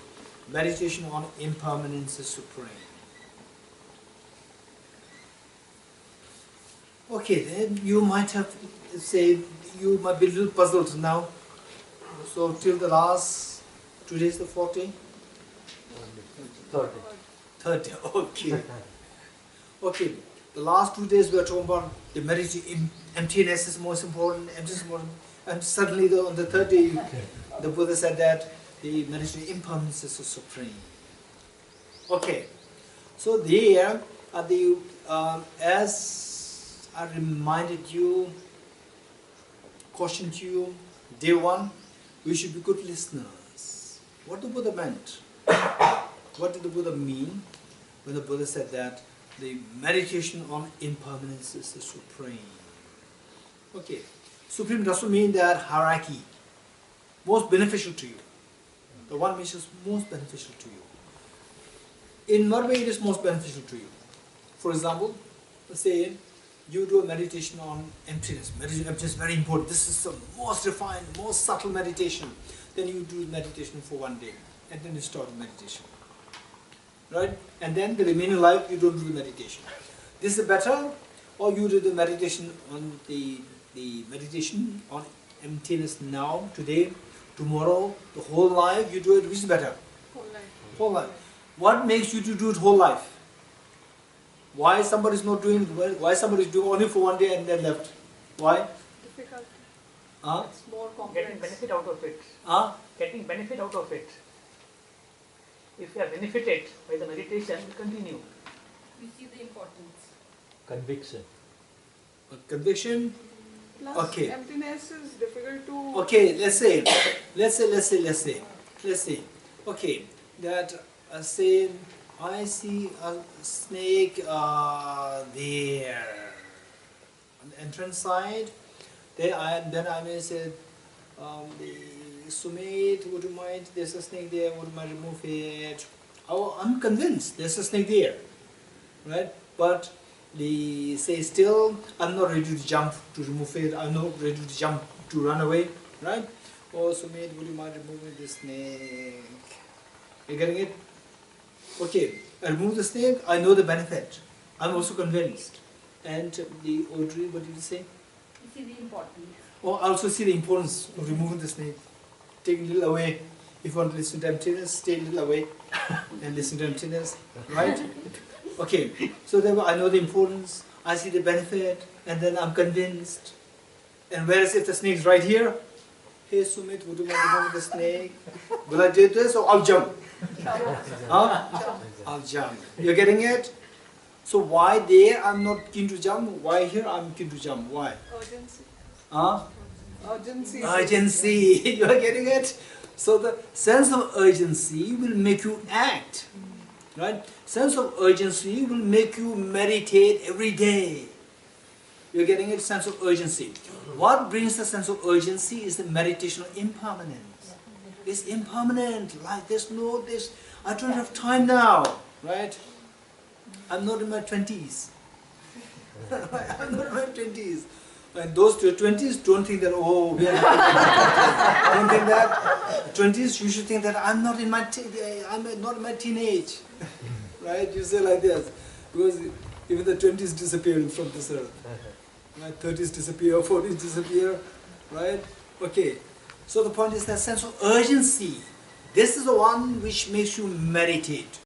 meditation on impermanence is supreme. Okay, then you might have say you might be a little puzzled now. So till the last 2 days, the 40? 30. Okay. Okay. The last 2 days we are talking about the meditation. Emptiness is most important. Emptiness is more, and suddenly on the third day, the Buddha said that the meditation impermanence is the supreme. Okay. So there, as I reminded you, cautioned you, day one, we should be good listeners. What the Buddha meant? What did the Buddha mean when the Buddha said that the meditation on impermanence is the supreme? Okay, supreme doesn't mean that hierarchy, most beneficial to you. The one which is most beneficial to you. In what way it is most beneficial to you? For example, let's say you do a meditation on emptiness. Emptiness is very important. This is the most refined, most subtle meditation. Then you do meditation for 1 day, and then you start meditation. Right? And then the remaining life you don't do the meditation. This is better, or you do the meditation on the meditation on emptiness now, today, tomorrow, the whole life you do it. Which is better?
Whole life.
Whole life. What makes you to do it whole life? Why somebody is not doing? Why somebody is doing only for 1 day and then left? Why?
Difficult.
It's
more complex.
Getting benefit out of it. Getting benefit out of it. If you are benefited by the meditation, we continue.
You see the importance.
Conviction.
Conviction.
Plus,
okay.
Emptiness is difficult to.
Okay, let's say. Okay, that say I see a snake there on the entrance side. Then I may say, Sumit, would you mind? There's a snake there. Would you mind remove it? Oh, I'm convinced there's a snake there. right? But the say still, I'm not ready to jump to remove it. I'm not ready to jump to run away, right? Oh, so mate, would you mind removing the snake? You getting it? Okay, I remove the snake. I know the benefit. I'm also convinced. And the Audrey, what did you say?
You see the importance.
Oh, I also see the importance of removing the snake. Take a little away. If you want to listen to emptiness, stay a little away and listen to emptiness, right? Okay, so therefore I know the importance, I see the benefit, and then I'm convinced. And whereas if the snake is right here, hey Sumit, would you mind removing the snake? Will I do this or I'll jump? Huh? I'll jump. You're getting it? So why there I'm not keen to jump? Why here I'm keen to jump? Why?
Urgency.
Huh?
Urgency.
Urgency. You're getting it? So the sense of urgency will make you act. Right? Sense of urgency will make you meditate every day. You're getting it? Sense of urgency. What brings the sense of urgency is the meditation of impermanence. It's impermanent. Like there's no this. I don't have time now. Right? I'm not in my 20s. I'm not in my 20s. And those to your 20s, don't think that, oh, we are don't think that. 20s, you should think that I'm not in my teenage. Right? You say like this. Because even the 20s disappear from this earth. Right? 30s disappear, 40s disappear. Right? Okay. So the point is that sense of urgency. This is the one which makes you meditate.